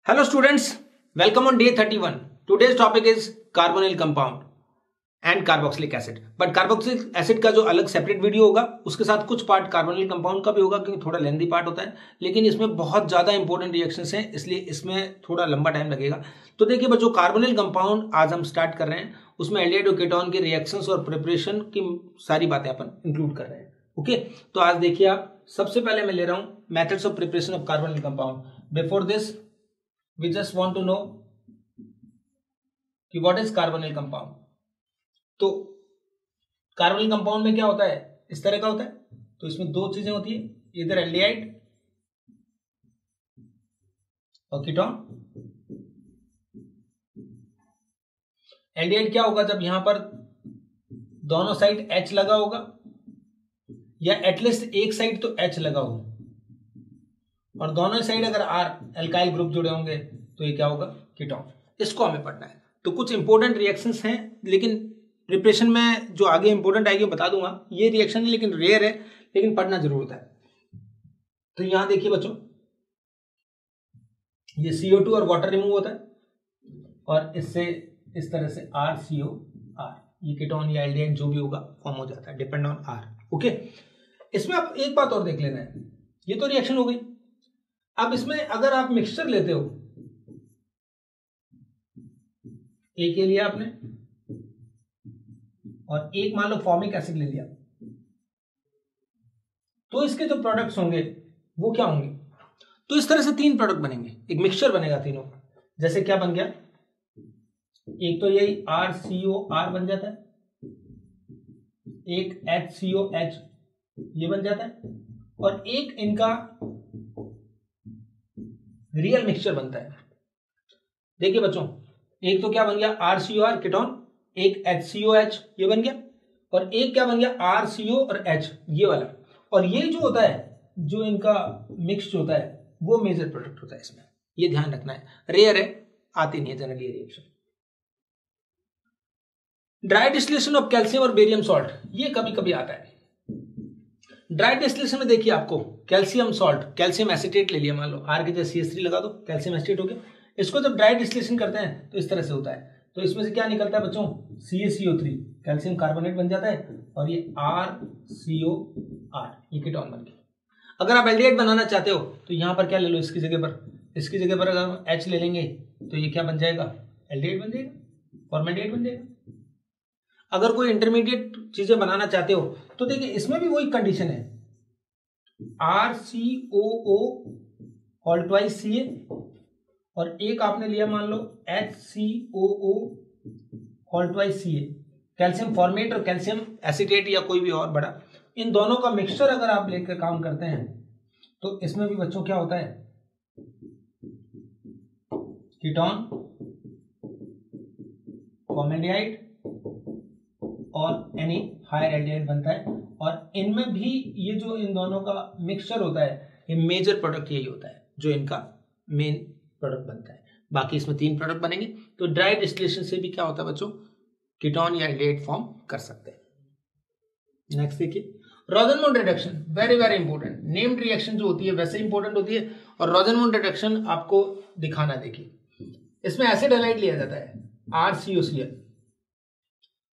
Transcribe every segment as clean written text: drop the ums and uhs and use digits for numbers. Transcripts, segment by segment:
Hello students, welcome on day 31. Today's topic is carbonyl compound and carboxylic acid. But carboxylic acid का जो अलग separate video होगा उसके साथ कुछ पार्ट कार्बोनिल कंपाउंड का भी होगा क्योंकि थोड़ा लेंदी पार्ट होता है, लेकिन इसमें बहुत ज़्यादा इंपॉर्टेंट रिएक्शंस हैं इसलिए इसमें थोड़ा लंबा टाइम लगेगा। तो देखिए बच्चों, कार्बोनिल कंपाउंड आज हम स्टार्ट कर रहे हैं, उसमें एल्डिहाइड और कीटोन के रिएक्शंस और प्रिपरेशन की सारी बातें अपन इंक्लूड कर रहे हैं। ओके, तो आज देखिए आप, सबसे पहले मैं ले रहा हूँ methods of preparation of carbonyl compound. Before this we just want to know कि what is carbonyl compound। तो कार्बोनिल कंपाउंड में क्या होता है, इस तरह का होता है। तो इसमें दो चीजें होती है, इधर एल्डिहाइड और कीटोन। एल्डिहाइड क्या होगा, जब यहां पर दोनों साइड H लगा होगा या एटलीस्ट एक साइड तो H लगा होगा और दोनों साइड अगर R एल्काइल ग्रुप जुड़े होंगे तो ये क्या होगा, कीटोन। इसको हमें पढ़ना है। तो कुछ इंपॉर्टेंट रिएक्शंस हैं, लेकिन प्रिपरेशन में जो आगे इंपॉर्टेंट आएगी बता दूंगा। ये रिएक्शन है लेकिन रेयर है, लेकिन पढ़ना जरूर होता है। तो यहां देखिए बच्चों, ये CO2 और वाटर रिमूव होता है और इससे इस तरह से RCOR, ये कीटोन या एल्डिहाइड जो भी होगा फॉर्म हो जाता है, डिपेंड ऑन R। ओके, इसमें आप एक बात और देख लेना है, ये तो रिएक्शन हो गई। अब इसमें अगर आप मिक्सचर लेते हो, एक ये लिया आपने और एक मान लो फॉर्मिक एसिड ले लिया, तो इसके जो प्रोडक्ट्स होंगे वो क्या होंगे। तो इस तरह से तीन प्रोडक्ट बनेंगे, एक मिक्सचर बनेगा तीनों। जैसे क्या बन गया, एक तो यही RCOR बन जाता है, एक HCOH ये बन जाता है और एक इनका रियल मिक्सचर बनता है। देखिए बच्चों, एक तो क्या बन गया RCOR कीटोन, एक HCOH ये बन गया और एक क्या बन गया RCO और H ये वाला। और ये जो होता है, जो इनका मिक्स होता है वो मेजर प्रोडक्ट होता है इसमें, ये ध्यान रखना है। रेयर है, आती नहीं है generally reaction. Dry distillation of calcium और बेरियम सॉल्ट, ये कभी कभी आता है। ड्राई डिस्टिलेशन में देखिए आपको कैल्शियम सॉल्ट, कैल्शियम एसिटेट ले लिया, मान लो R की जगह CH3 लगा दो, कैल्शियम एसिटेट हो गया। इसको जब ड्राई डिस्टिलेशन करते हैं तो इस तरह से होता है। तो इसमें से क्या निकलता है बच्चों, CaCO3 कैल्शियम कार्बोनेट बन जाता है और ये RCOR ये कीटोन बन गया। अगर आप एल्डिहाइड बनाना चाहते हो तो यहां पर क्या ले लो, इसकी जगह पर अगर हम H ले लेंगे तो ये क्या बन जाएगा, एल्डिहाइड बन जाएगा, फॉर्मेल्डिहाइड बन जाएगा। अगर कोई इंटरमीडिएट चीजें बनाना चाहते हो तो देखिए इसमें भी वही कंडीशन है, RCOO होल ट्वाइस Ca और एक आपने लिया मान लो HCOO whole twice Ca, calcium formate और कैल्शियम एसिटेट या कोई भी और बड़ा, इन दोनों का मिक्सचर अगर आप लेकर काम करते हैं तो इसमें भी बच्चों क्या होता है, कीटोन, फॉर्मेल्डिहाइड और एनी हायर एल्डिहाइड बनता है। और इनमें भी ये जो इन दोनों का मिक्सचर होता है, ये मेजर प्रोडक्ट यही होता है जो इनका मेन प्रोडक्ट बनता है। बाकी इसमें तीन प्रोडक्ट बनेंगे। तो ड्राई डिस्टिलेशन से भी क्या होता है बच्चों, कीटोन या एल्डिहाइड फॉर्म कर सकते हैं। नेक्स्ट देखिए, Rosenmund reduction, very very important. Named reaction जो होती है वैसे इंपॉर्टेंट होती है और रोजनमोंड रिडक्शन आपको दिखाना। देखिए इसमें एसिड हैलाइड लिया जाता है RCOCl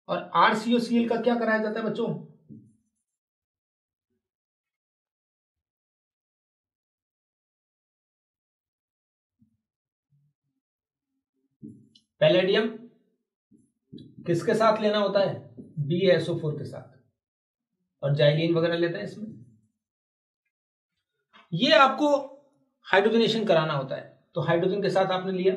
और RCOCl का क्या कराया जाता है बच्चों, पैलेडियम किसके साथ लेना होता है, BaSO4 के साथ, और जाइलिन वगैरह लेते हैं इसमें। ये आपको हाइड्रोजनेशन कराना होता है, तो हाइड्रोजन के साथ आपने लिया।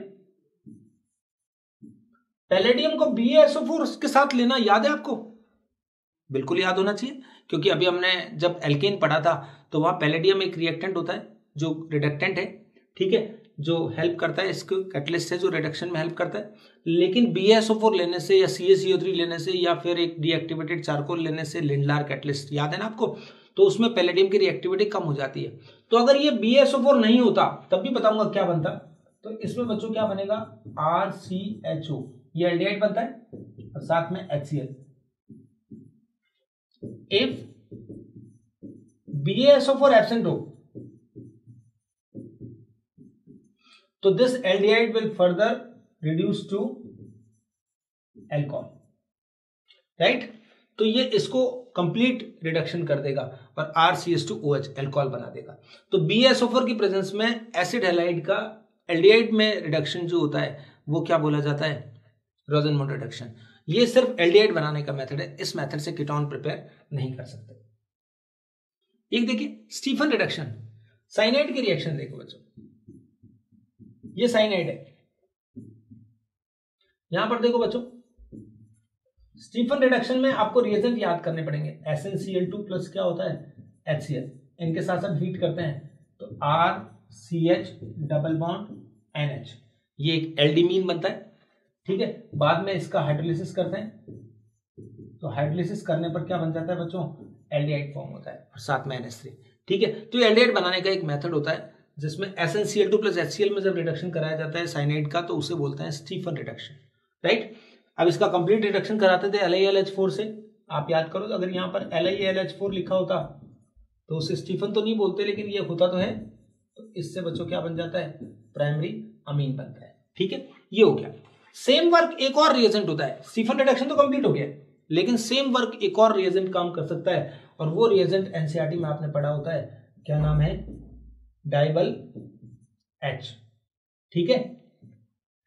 पैलेडियम को BaSO4 के साथ लेना याद है आपको, बिल्कुल याद होना चाहिए, क्योंकि अभी हमने जब एल्केन पढ़ा था तो वहां पैलेडियम एक रिएक्टेंट होता है जो रिडक्टेंट है, ठीक है, जो हेल्प करता है, इसको कैटलिस्ट है जो रिडक्शन में हेल्प करता है। लेकिन BaSO4 लेने से या CaCO3 लेने से या फिर एक डीएक्टिवेटेड चारकोल लेने से, लिंडलार कैटलिस्ट याद है ना आपको, तो उसमें पैलेडियम की रिएक्टिविटी कम हो जाती है। तो अगर ये BaSO4 नहीं होता तब भी बताऊंगा क्या बनता। तो इसमें बच्चों क्या बनेगा, RCHO, ये एल्डिहाइड बनता है और साथ में HCl। If BaSO4 एब्सेंट हो तो this aldehyde will further reduce to alcohol, right. तो ये इसको कंप्लीट रिडक्शन कर देगा और RCH2OH अल्कोहल बना देगा। तो BSO4 की प्रेजेंस में एसिड हैलाइड का एल्डिहाइड में रिडक्शन जो होता है वो क्या बोला जाता है, रोजनमोंड रिडक्शन। ये सिर्फ एल्डिहाइड बनाने का मेथड है, इस मेथड से कीटोन प्रिपेयर नहीं कर सकते। एक देखिए स्टीफन रिडक्शन, साइनाइड के रिएक्शन देखो बच्चों, ये साइनाइड है, यहां पर देखो बच्चों स्टीफन रिडक्शन में आपको रिएजेंट याद करने पड़ेंगे। SnCl2 प्लस क्या होता है HCl, इनके साथ साथ हीट करते हैं तो RCH डबल बॉन्ड NH, ये एक एल्डिमीन बनता है, ठीक है। बाद में इसका हाइड्रोलिसिस करते हैं तो हाइड्रोलिसिस करने पर क्या बन जाता है बच्चों, एल्डिहाइड फॉर्म होता है और साथ में NH3, ठीक है। तो एल्डिहाइड बनाने का एक मेथड होता है जिसमें SnCl2 प्लस HCl में जब रिडक्शन कराया जाता है साइनाइड का तो उसे बोलते हैं स्टीफन रिडक्शन, राइट। अब इसका कंप्लीट रिडक्शन कराते थे LiAlH4 से, आप याद करो अगर यहाँ पर LiAlH4 लिखा होता तो उसे स्टीफन तो नहीं बोलते, लेकिन ये होता तो है, तो इससे बच्चों क्या बन जाता है, प्राइमरी अमीन बनता है, ठीक है। ये हो गया। सेम वर्क एक और रिएजेंट होता है, स्टीफन रिडक्शन तो कंप्लीट हो गया, लेकिन सेम वर्क एक और रिएजेंट काम कर सकता है और वो रिएजेंट एनसीईआरटी में आपने पढ़ा होता है, क्या नाम है, डाइबल H, ठीक है,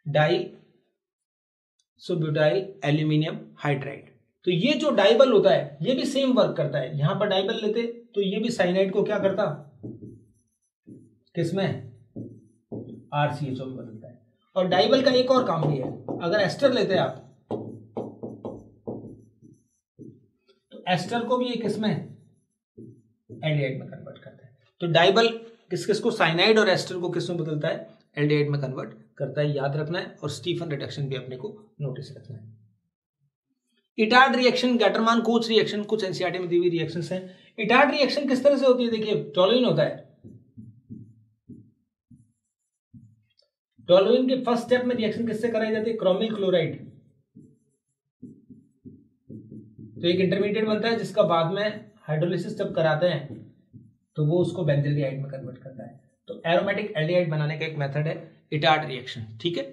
डाई ब्यूटाइल एल्यूमिनियम हाइड्राइड। तो ये जो डाइबल होता है ये भी सेम वर्क करता है, यहां पर डाइबल लेते तो ये भी साइनाइड को क्या करता, किसमें, RCHO में बदलता है। और डाइबल का एक और काम भी है, अगर एस्टर लेते हैं आप तो एस्टर को भी ये किसमें, एल्डिहाइड में कन्वर्ट करता है। तो डाइबल किस किस को, साइनाइड और एस्टर को किस में बदलता है, एल्डिहाइड में कन्वर्ट करता है, याद रखना है। और स्टीफन रिडक्शन भी अपने को नोटिस रखना है। इटार्ड रिएक्शन, गैटरमान कोच रिएक्शन, कुछ एनसीईआरटी में दी हुई रिएक्शंस हैं। इटार्ड रिएक्शन किस तरह से होती है, देखिए टोलुइन होता है, टोलुइन के फर्स्ट स्टेप में रिएक्शन किससे कराई जाती है, क्रोमिल क्लोराइड। तो एक इंटरमीडिएट बनता है जिसका बाद में हाइड्रोलिसिस जब कराते हैं तो वो उसको बेंजल्डिहाइड में कन्वर्ट करता है। तो एरोमेटिक एल्डिहाइड बनाने का एक मेथड है इटार्ड रिएक्शन, ठीक है।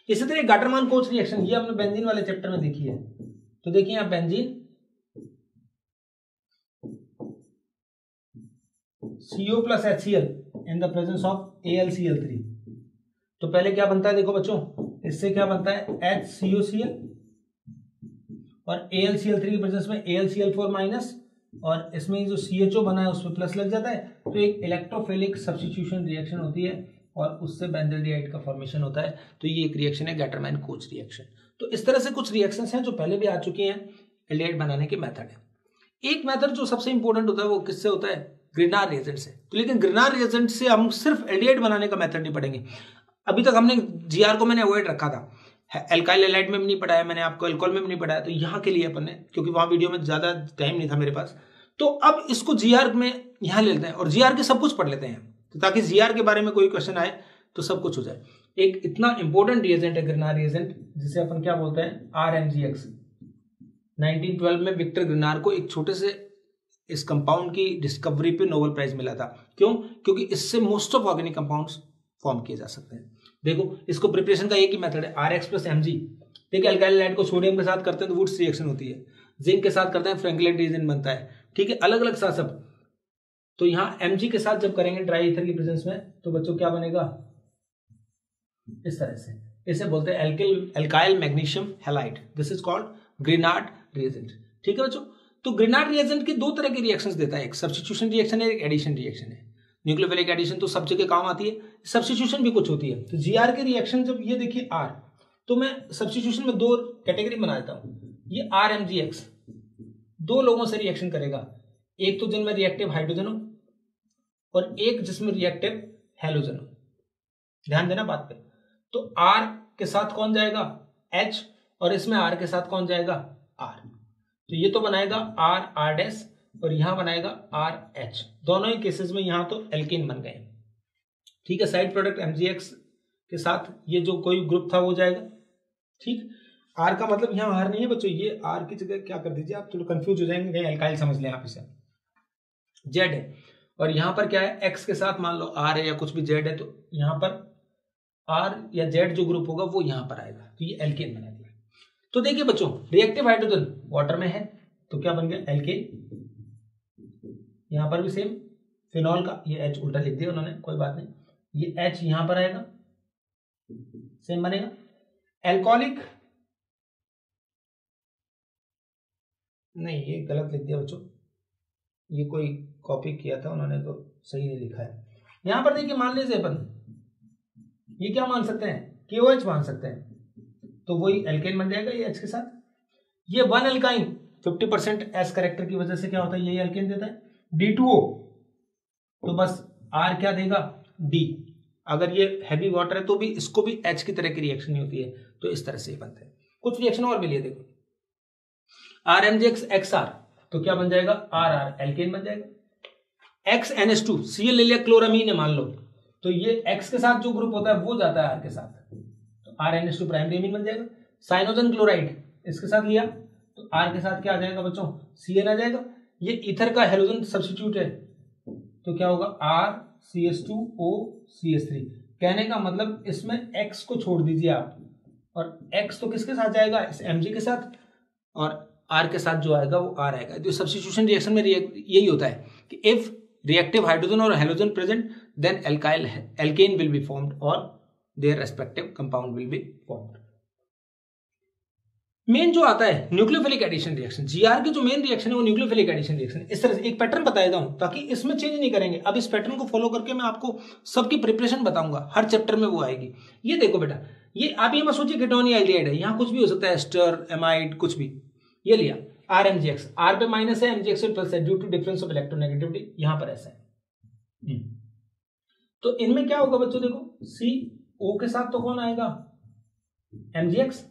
इसी तरह गाटरमान कोच रिएक्शन, ये हमने बेंजीन वाले चैप्टर में देखी है। तो देखिए आप benzene CO plus HCl in the presence of AlCl3, तो पहले क्या बनता है देखो बच्चों, इससे क्या बनता है HCOCl और AlCl3 की प्रेजेंस में AlCl4 माइनस, और इसमें जो CHO बना है उसमें प्लस लग जाता है। तो एक इलेक्ट्रोफिलिक सब्स्टिट्यूशन रिएक्शन होती है और उससे बेंजल्डिहाइड का फॉर्मेशन होता है। तो ये एक रिएक्शन है गैटरमैन कोच रिएक्शन। तो इस तरह से कुछ रिएक्शंस हैं जो पहले भी आ चुकी हैं, एल्डिहाइड बनाने के मेथड है। एक मेथड जो सबसे इंपॉर्टेंट होता है वो किससे होता है, ग्रिनार रिएजेंट से। तो लेकिन ग्रिनार रिएजेंट से हम सिर्फ एल्डिहाइड बनाने का मेथड नहीं पढ़ेंगे। अभी तक हमने GR को मैंने अवॉइड रखा था, एल्काइल हैलाइड में भी नहीं पढ़ाया मैंने आपको, अल्कोहल में भी नहीं पढ़ाया। तो यहाँ के लिए अपन ने, क्योंकि वहां वीडियो में ज्यादा टाइम नहीं था मेरे पास, तो अब इसको GR में यहाँ ले लेते हैं और GR के सब कुछ पढ़ लेते हैं, तो ताकि GR के बारे में कोई क्वेश्चन आए तो सब कुछ हो जाए। एक इतना इंपॉर्टेंट रिएजेंट है ग्रिनार रिएजेंट, जिसे अपन क्या बोलते हैं, RMGX। 1912 में विक्टर ग्रिनार को एक छोटे से इस कंपाउंड की डिस्कवरी पे नोबेल प्राइज मिला था। क्यों, क्योंकि इससे most of organic compounds form किए जा सकते हैं। देखो इसको प्रिपरेशन का एक ही मेथड है, RX प्लस Mg। देखिए अल्काइल हैलाइड को सोडियम के साथ करते हैं तो वुड्स रिएक्शन होती है, जिंक के साथ करते हैं फ्रैंकलिन रिएजेंट बनता है, ठीक है, अलग अलग साथ सब। तो यहाँ Mg के साथ जब करेंगे ड्राई ईथर की प्रेजेंस में तो बच्चों क्या बनेगा, इस तरह से, इसे बोलते हैं alkyl magnesium halide. This is called Grignard reagent, ठीक है बच्चों। तो ग्रिनार्ड रिएजेंट की दो तरह की रिएक्शंस देता है, एक सब्स्टिट्यूशन रिएक्शन है, एक एडिशन रिएक्शन है। न्यूक्लियोफिलिक एडिशन तो सब जगह काम आती है, सब्स्टिट्यूशन भी कुछ होती है। तो GR की रिएक्शन जब ये देखिए R, तो मैं सब्स्टिट्यूशन में दो कैटेगरी बना देता हूं। ये RMGX दो लोगों से रिएक्शन करेगा, एक तो जिनमें रिएक्टिव हाइड्रोजन हो और एक जिसमें रिएक्टिव हैलोजन हो। ध्यान देना बात पे। तो R के साथ कौन जाएगा, H, और इसमें R के साथ कौन जाएगा, R। तो ये तो बनाएगा R और यहां बनाएगा RH। दोनों ही केसेस में यहां तो एल्केन बन गए, ठीक है। साइड प्रोडक्ट MgX के साथ ये जो कोई ग्रुप था वो जाएगा, ठीक। R का मतलब यहां R नहीं है बच्चों, ये R की जगह क्या कर दीजिए आप, थोड़ा कंफ्यूज हो जाएंगे, कहीं एल्काइल समझ लें आप इसे, Z है। और यहां पर क्या है, X के साथ मान लो R है या कुछ भी Z है, तो यहां पर R या Z जो ग्रुप होगा वो यहां पर आएगा, तो ये एल्केन बना दिया। तो देखिए बच्चों, रिएक्टिव हाइड्रोजन वाटर में है तो क्या बन गया, एल्केन। यहां पर भी सेम, फिनॉल का ये H उल्टा लिख दिया उन्होंने, कोई बात नहीं, ये H यहां पर आएगा, सेम बनेगा। एल्कोहलिक, नहीं ये गलत लिख दिया बच्चों, ये कोई कॉपी किया था उन्होंने तो सही नहीं लिखा है। यहां पर देखिए, मान लीजिए अपन ये क्या मान सकते हैं, KOH मान सकते हैं, तो वही एल्केन बन जाएगा ये H के साथ। ये 1 एल्काइन 50% एस करेक्टर की वजह से क्या होता है, यही एल्केन देता है। D2O तो बस R क्या देगा, D। अगर ये हैवी वाटर है तो भी इसको भी H की तरह की रिएक्शन नहीं होती है, तो इस तरह से बनते हैं। कुछ रिएक्शन और मिली है, देखो RMgX XR तो क्या बन जाएगा, RR एल्केन बन जाएगा। XNH2 Cl ले लिया, क्लोरामीन है मान लो, तो ये X के साथ जो ग्रुप होता है वो जाता है R के साथ, तो RNH2 प्राइमरी अमीन बन जाएगा। साइनोजन क्लोराइड इसके साथ लिया तो R के साथ क्या आ जाएगा बच्चों, CN आ जाएगा। ये ईथर का हेलोजन सब्स्टिट्यूट है तो क्या होगा, RCH2O CH3। कहने का मतलब इसमें X को छोड़ दीजिए आप, और X तो किसके साथ जाएगा, इस Mg के साथ, और R के साथ जो आएगा वो R आएगा। तो सब्स्टिट्यूशन रिएक्शन में यही होता है कि if reactive hydrogen or halogen present, then alkane will be formed or their respective compound will be formed. Main जो आता है न्यूक्लियोफिलिक एडिशन रिएक्शन, जीआर की जो मेन रिएक्शन है वो न्यूक्लियोफिलिक एडिशन रिएक्शन। इस तरह से एक पैटर्न बताया हूं ताकि इसमें चेंज नहीं करेंगे। अब इस पैटर्न को फॉलो करके मैं आपको सबकी प्रिपरेशन बताऊंगा, हर चैप्टर में वो आएगी। ये देखो बेटा, ये आप ये मत सोचिए कीटोन या एल्डिहाइड है, यहाँ कुछ भी हो सकता है, एस्टर, एमाइड, कुछ भी। ये लिया RMgX, R पे माइनस है, MgX पे प्लस है, due to difference of electronegativity, यहां पर ऐसा है। तो इनमें क्या होगा बच्चों, देखो CO के साथ तो कौन आएगा, MgX,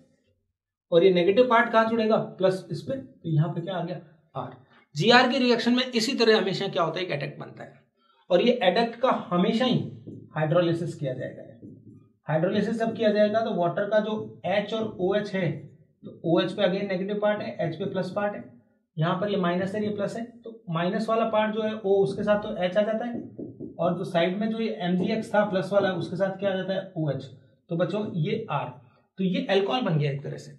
और ये नेगेटिव पार्ट कहां जुड़ेगा, प्लस इस पे, तो यहां पे क्या आ गया, R। GR की रिएक्शन में इसी तरह हमेशा क्या होता है, एक एडक्ट बनता है, और ये एडक्ट का हमेशा ही हाइड्रोलिसिस किया जाएगा। हाइड्रोलिसिस जब किया जाएगा तो वाटर का जो H और OH है, तो OH पे अगेन नेगेटिव पार्ट है, H पे प्लस पार्ट है, यहाँ पर ये माइनस है, ये प्लस है, तो माइनस वाला पार्ट जो है O उसके साथ तो H आ जाता है, और जो साइड में जो ये MgX था प्लस वाला उसके साथ क्या आ जाता है, OH। तो बच्चों ये R, तो ये अल्कोहल बन गया एक तरह से।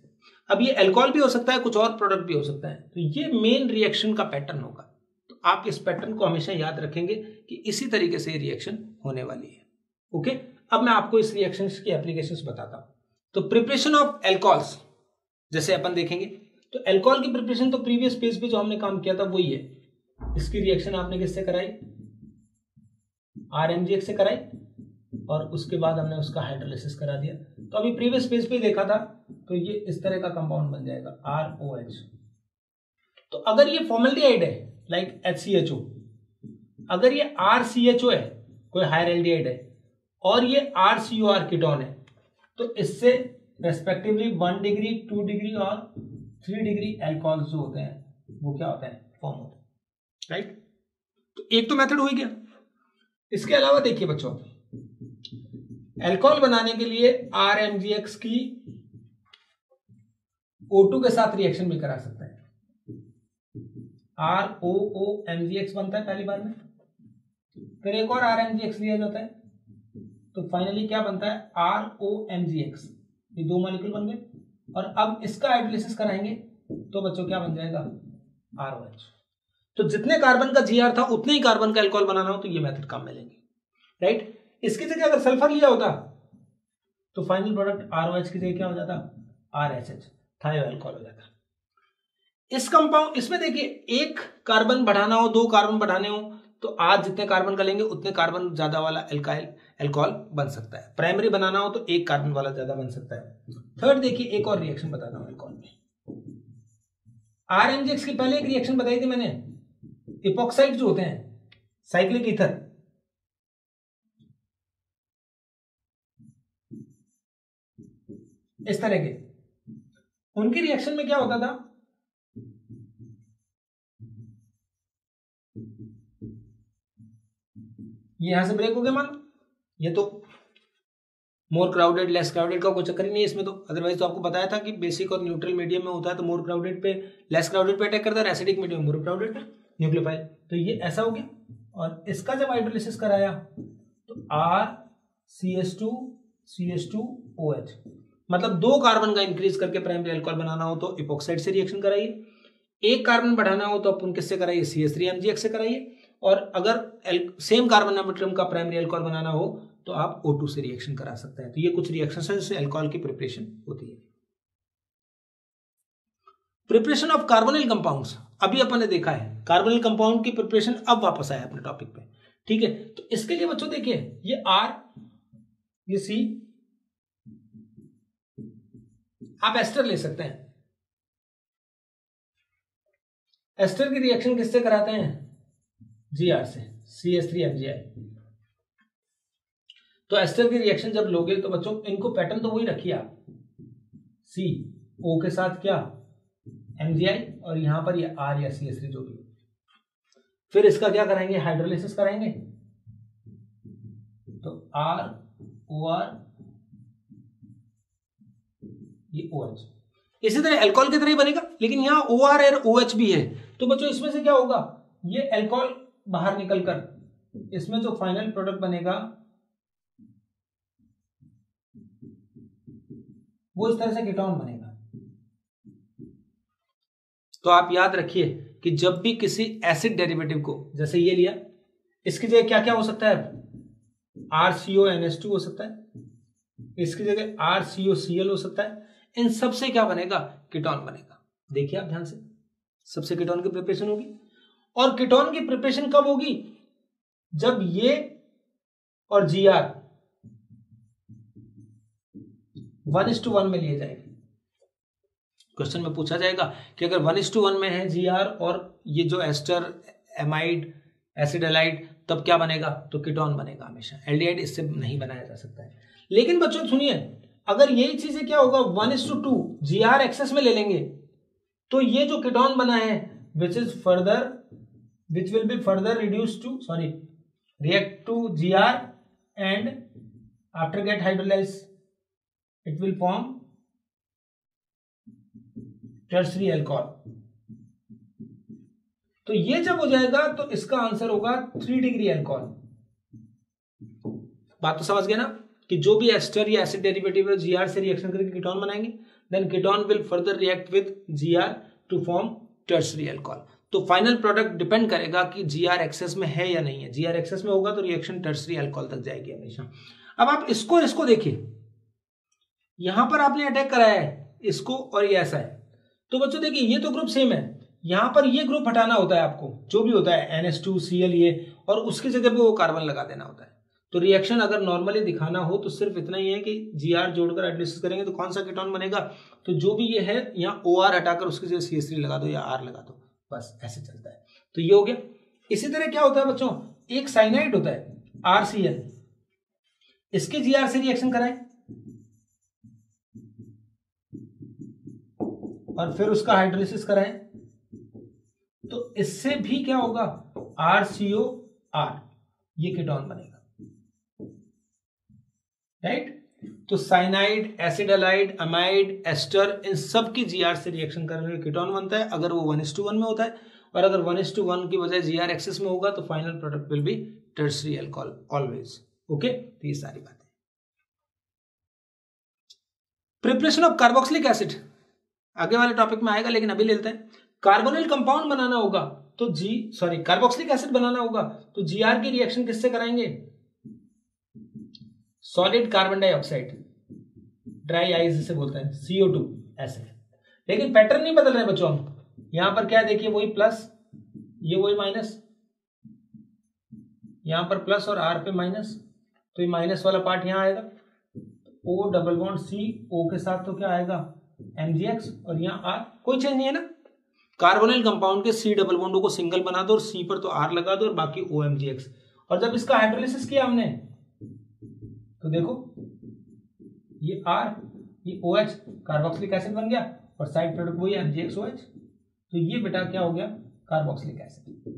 अब ये अल्कोहल भी हो सकता है, कुछ और प्रोडक्ट भी हो सकता है, तो ये मेन रिएक्शन का पैटर्न होगा। तो आप इस पैटर्न को हमेशा याद रखेंगे कि इसी तरीके से रिएक्शन होने वाली है। ओके, अब मैं आपको इस रिएक्शन की एप्लीकेशंस बताता हूं। तो प्रिपरेशन ऑफ अल्कोहल्स जैसे अपन देखेंगे, तो अल्कोहल की प्रिपरेशन तो प्रीवियस पेज पे जो हमने काम किया था वही है। इसकी रिएक्शन आपने किससे कराई, RMgX से कराई, और उसके बाद हमने उसका हाइड्रोलिसिस करा दिया। तो अभी प्रीवियस पेज पे देखा था, तो ये इस तरह का कंपाउंड बन जाएगा ROH। तो अगर ये फॉर्मल्डिहाइड है लाइक HCHO, अगर ये RCHO है, कोई हायर एल्डिहाइड है, और ये RCOR कीटोन है, तो इससे रेस्पेक्टिवली 1 डिग्री, 2 डिग्री और 3 डिग्री अल्कोहल जो होते हैं वो क्या होते हैं, फॉर्म होते हैं, राइट। तो एक तो मेथड हो गया। इसके अलावा देखिए बच्चों, अल्कोहल बनाने के लिए RMgX की O2 के साथ रिएक्शन भी करा सकते हैं। ROOMgX बनता है पहली बार में, फिर एक और RMgX लिया जाता है, तो फाइनली क्या बनता है, ROMgX। ये 2 मॉलिक्यूल बन गए, और अब इसका हाइड्रोलिसिस कराएंगे तो बच्चों क्या बन जाएगा, ROH। तो जितने कार्बन का GR था उतने ही कार्बन का अल्कोहल बनाना हो तो ये मेथड काम में लेंगे, राइट। इसकी जगह अगर सल्फर लिया होता तो फाइनल प्रोडक्ट ROH की जगह क्या हो जाता, RHH, थायो अल्कोहल हो जाता। इस कंपाउंड इसमें देखिए, एक कार्बन बढ़ाना हो, 2 कार्बन बढ़ाने हो, तो आज जितने कार्बन का लेंगे उतने कार्बन ज्यादा वाला अल्कोहल बन सकता है। प्राइमरी बनाना हो तो 1 कार्बन वाला ज्यादा बन सकता है। थर्ड देखिए, एक और रिएक्शन बताता हूं अल्कोहल में। RMgX की पहले एक रिएक्शन बताई थी मैंने, इपॉक्साइड जो होते हैं, साइक्लिक ईथर, इस तरह के, उनकी रिएक्शन में क्या होता था, ये यहां से ब्रेक हो गया मान, ये तो मोर क्राउडेड लेस क्राउडेड का कोई चक्कर ही नहीं है इसमें, तो अदरवाइज तो आपको बताया था कि बेसिक और न्यूट्रल मीडियम में होता है तो मोर क्राउडेड पे लेस क्राउडेड पे अटैक करता है, एसिडिक मीडियम मोर क्राउडेड पे न्यूक्लियोफाइल। तो ये ऐसा हो गया, और इसका जब हाइड्रोलिसिस कराया तो RCH2 CH2OH। मतलब 2 कार्बन का इंक्रीज करके प्राइमरी अल्कोहल बनाना हो तो इपोक्साइड से रिएक्शन कराइए, 1 कार्बन बढ़ाना हो तो अपन किससे कराइए, CH3MgX से कराइए, और अगर सेम कार्बन एटम का प्राइमरी अल्कोहल बनाना हो तो आप O2 से रिएक्शन करा सकते हैं। तो ये कुछ रिएक्शन है जिससे अल्कोहल की प्रिपरेशन होती है। प्रिपरेशन ऑफ कार्बोनिल कंपाउंड्स अभी अपन ने देखा है, कार्बोनिल कंपाउंड की प्रिपरेशन अब वापस आया अपने टॉपिक पे, ठीक है। तो इसके लिए बच्चों देखिए, ये R, ये C, आप एस्टर ले सकते हैं। एस्टर की रिएक्शन किससे कराते हैं, Gr से, CH3MgI। तो एस्टर की रिएक्शन जब लोगे तो बच्चों इनको पैटर्न तो वही रखिए आप, CO के साथ क्या MgI, और यहां पर ये R या CH3 जो भी। फिर इसका क्या कराएंगे, हाइड्रोलिसिस कराएंगे, तो ROR, ये OH। इसी तरह अल्कोहल की तरह ही बनेगा, लेकिन यहां OR और OH भी है। तो बच्चों इसमें से क्या होगा, ये अल्कोहल बाहर निकलकर इसमें जो फाइनल प्रोडक्ट बनेगा वो इस तरह से कीटोन बनेगा। तो आप याद रखिए कि जब भी किसी एसिड डेरिवेटिव को, जैसे ये लिया, इसकी जगह क्या क्या हो सकता है, RCONH2 हो सकता है, इसकी जगह RCOCl हो सकता है। इन सब से क्या बनेगा, कीटोन बनेगा। देखिए आप ध्यान से, सबसे कीटोन की प्रिपरेशन होगी। और कीटोन की प्रिपरेशन कब होगी, जब ये और Gr 1:1 में लिए जाएंगे। क्वेश्चन में पूछा जाएगा कि अगर 1:1 में है Gr और ये जो एस्टर, एमाइड, एसिड एलाइड, तब क्या बनेगा, तो कीटोन बनेगा हमेशा। एल्डिहाइड इससे नहीं बनाया जा सकता है। लेकिन बच्चों सुनिए, अगर यही चीजें क्या होगा 1:2 Gr एक्सेस में ले लेंगे तो ये जो कीटोन बना है which will be further reduce to react to Gr and after get hydrolyse it will form tertiary alcohol. तो ये जब हो जाएगा तो इसका आंसर होगा 3 डिग्री अल्कोहल। बात तो समझ गए ना, कि जो भी एस्टर या एसिड डेरिवेटिव है Gr से रिएक्शन करके कीटोन बनाएंगे, then ketone will further react with Gr to form tertiary alcohol. तो फाइनल प्रोडक्ट डिपेंड करेगा कि Gr एक्सेस में है या नहीं है। Gr एक्सेस में होगा तो रिएक्शन टर्सरी अल्कोहल तक जाएगी हमेशा। अब आप इसको देखिए, यहां पर आपने अटैक कराया है इसको और ये ऐसा है, तो बच्चों देखिए ये तो ग्रुप सेम है, यहां पर ये ग्रुप हटाना होता है आपको, जो भी होता है NH2Cl ये, और उसकी जगह पे वो कार्बन लगा देना होता है। तो रिएक्शन अगर नॉर्मली दिखाना हो तो सिर्फ इतना ही है कि Gr जोड़कर हाइड्रोलिसिस करेंगे तो कौन सा कीटोन बनेगा, तो जो भी ये है यहाँ OR हटाकर उसकी जगह CH3 लगा दो या R लगा दो, बस ऐसे चलता है। तो ये हो गया। इसी तरह क्या होता है बच्चों, एक साइनाइड होता है RCl, इसके Gr से रिएक्शन कराएं और फिर उसका हाइड्रोलिसिस कराएं, तो इससे भी क्या होगा, RCOR, ये कीटोन बनेगा, राइट। तो cyanide, acid halide, amide, ester, इन सब की Gr से रिएक्शन करने का कीटोन बनता है अगर वो 1:1 में होता है, और अगर 1:1 की बजाय Gr एक्सेस में होगा तो final product will be tertiary alcohol always. Okay, तो ये सारी बातें। प्रिपरेशन ऑफ कार्बोक्सिलिक एसिड आगे वाले टॉपिक में आएगा, लेकिन अभी ले लेते हैं। कार्बोनिल कंपाउंड बनाना होगा तो कार्बोक्सिलिक एसिड बनाना होगा तो Gr की रिएक्शन किससे कराएंगे, solid carbon dioxide, dry ice जिसे बोलते हैं, CO2 ऐसे। लेकिन पैटर्न नहीं बदल रहे बच्चों, हम यहां पर क्या देखिए, वही प्लस, ये वही माइनस, यहां पर प्लस और R पे माइनस, तो ये माइनस वाला पार्ट यहां आएगा, O double bond C, O के साथ तो क्या आएगा MgX, और यहाँ R, कोई चेंज नहीं है ना। कार्बोनिल कंपाउंड के C डबल बॉन्ड को सिंगल बना दो और C पर तो R लगा दो और बाकी OMgX। और जब इसका हाइड्रोलिसिस किया हमने तो देखो ये R, ये OH, कार्बोक्सिलिक एसिड बन गया, और साइड प्रोडक्ट वही MgXOH। तो ये बेटा क्या हो गया, कार्बोक्सिलिक एसिड।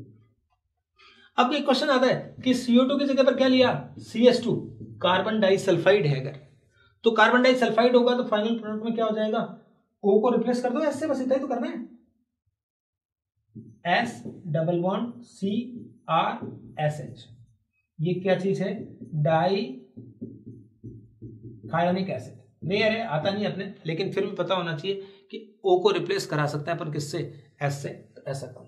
अब एक क्वेश्चन आता है कि CO2 की जगह पर क्या लिया, CH2, कार्बन डाइसल्फाइड है अगर, तो कार्बन डाइसल्फाइड होगा तो फाइनल प्रोडक्ट में क्या हो जाएगा, O को रिप्लेस कर दो S से, बस इतना ही तो करना है, S डबल बॉन्ड CRSH। ये क्या चीज है, डाई थायोनिक एसिड। रेयर है, आता नहीं अपने, लेकिन फिर भी पता होना चाहिए कि O को रिप्लेस करा सकता है पर किससे, S से, तो ऐसा काम।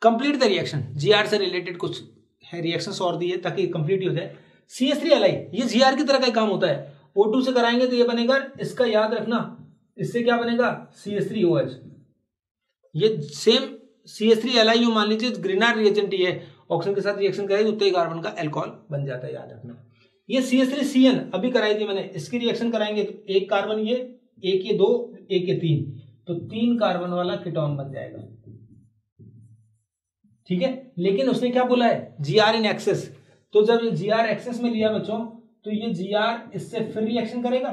कंप्लीट द रिएक्शन, GR से रिलेटेड कुछ है रिएक्शंस और दिए ताकि कंप्लीट हो जाए। CH3Li ये GR की तरह का काम होता है, O2 से कराएंगे तो ये बनेगा, इसका याद रखना, इससे क्या बनेगा, CH3OH। ये सेम CH3Li मान लीजिए ग्रीनार रिएजेंट ही है, ऑक्सीजन के साथ रिएक्शन करेगी तो कार्बन का अल्कोहल बन जाता है, याद रखना। ये CH3Cn अभी कराई थी मैंने, इसकी रिएक्शन कराएंगे तो एक कार्बन ये, एक ये 2, एक ये 3, तो 3 कार्बन वाला कीटोन बन जाएगा, ठीक है। लेकिन उसने क्या बोला है, GR इन एक्सेस, तो जब ये GR एक्सेस में लिया बच्चों तो ये GR इससे फिर रिएक्शन करेगा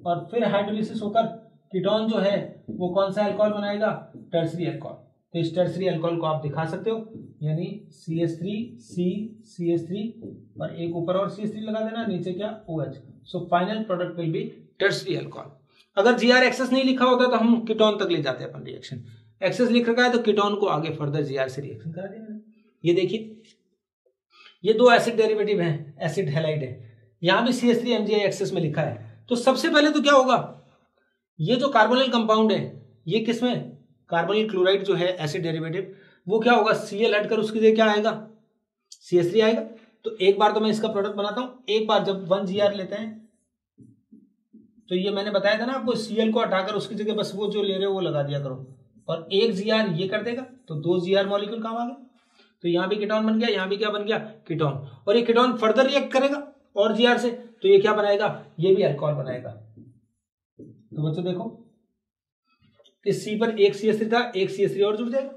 और फिर हाइड्रोलिसिस होकर कीटोन जो है वो कौन सा अल्कोहल बनाएगा, टर्सरी अल्कोहल। तो इस टर्सरी अल्कोहल को आप दिखा सकते हो, यानी CH3C CH3 और एक ऊपर और CH3 लगा देना, नीचे क्या OH। So final product will be tertiary alcohol. अगर GR एक्सेस नहीं लिखा होता तो हम कीटोन तक ले जाते हैं अपन रिएक्शन, एक्सेस लिख रखा है तो कीटोन को आगे फर्दर GR से रिएक्शन करा दिया मैंने। ये देखिए ये 2 एसिड डेरिवेटिव हैं, एसिड हैलाइड है, यहां भी CH3MgI एक्सेस में लिखा है। तो सबसे पहले तो क्या होगा, ये जो कार्बोनिल कंपाउंड है ये किसमें, कार्बोनिल क्लोराइड जो है एसिड डेरिवेटिव, वो क्या होगा, Cl हटकर उसकी जगह क्या आएगा, CH3 आएगा। तो एक बार तो मैं इसका प्रोडक्ट बनाता हूं, एक बार जब 1GR लेते हैं तो ये मैंने बताया था ना आपको, Cl को हटाकर उसकी जगह बस वो जो ले रहे हो वो लगा दिया करो, और 1GR ये कर देगा तो 2GR मॉलिक्यूल काम आ गया। तो यहां भी कीटोन बन गया, यहां भी क्या बन गया, कीटोन, और ये कीटोन फर्दर रिएक्ट करेगा और GR से, तो ये क्या बनाएगा, ये भी अल्कोहल बनाएगा। तो बच्चों देखो इस C पर एक CH3 था, एक CH3 और जुड़ जाएगा।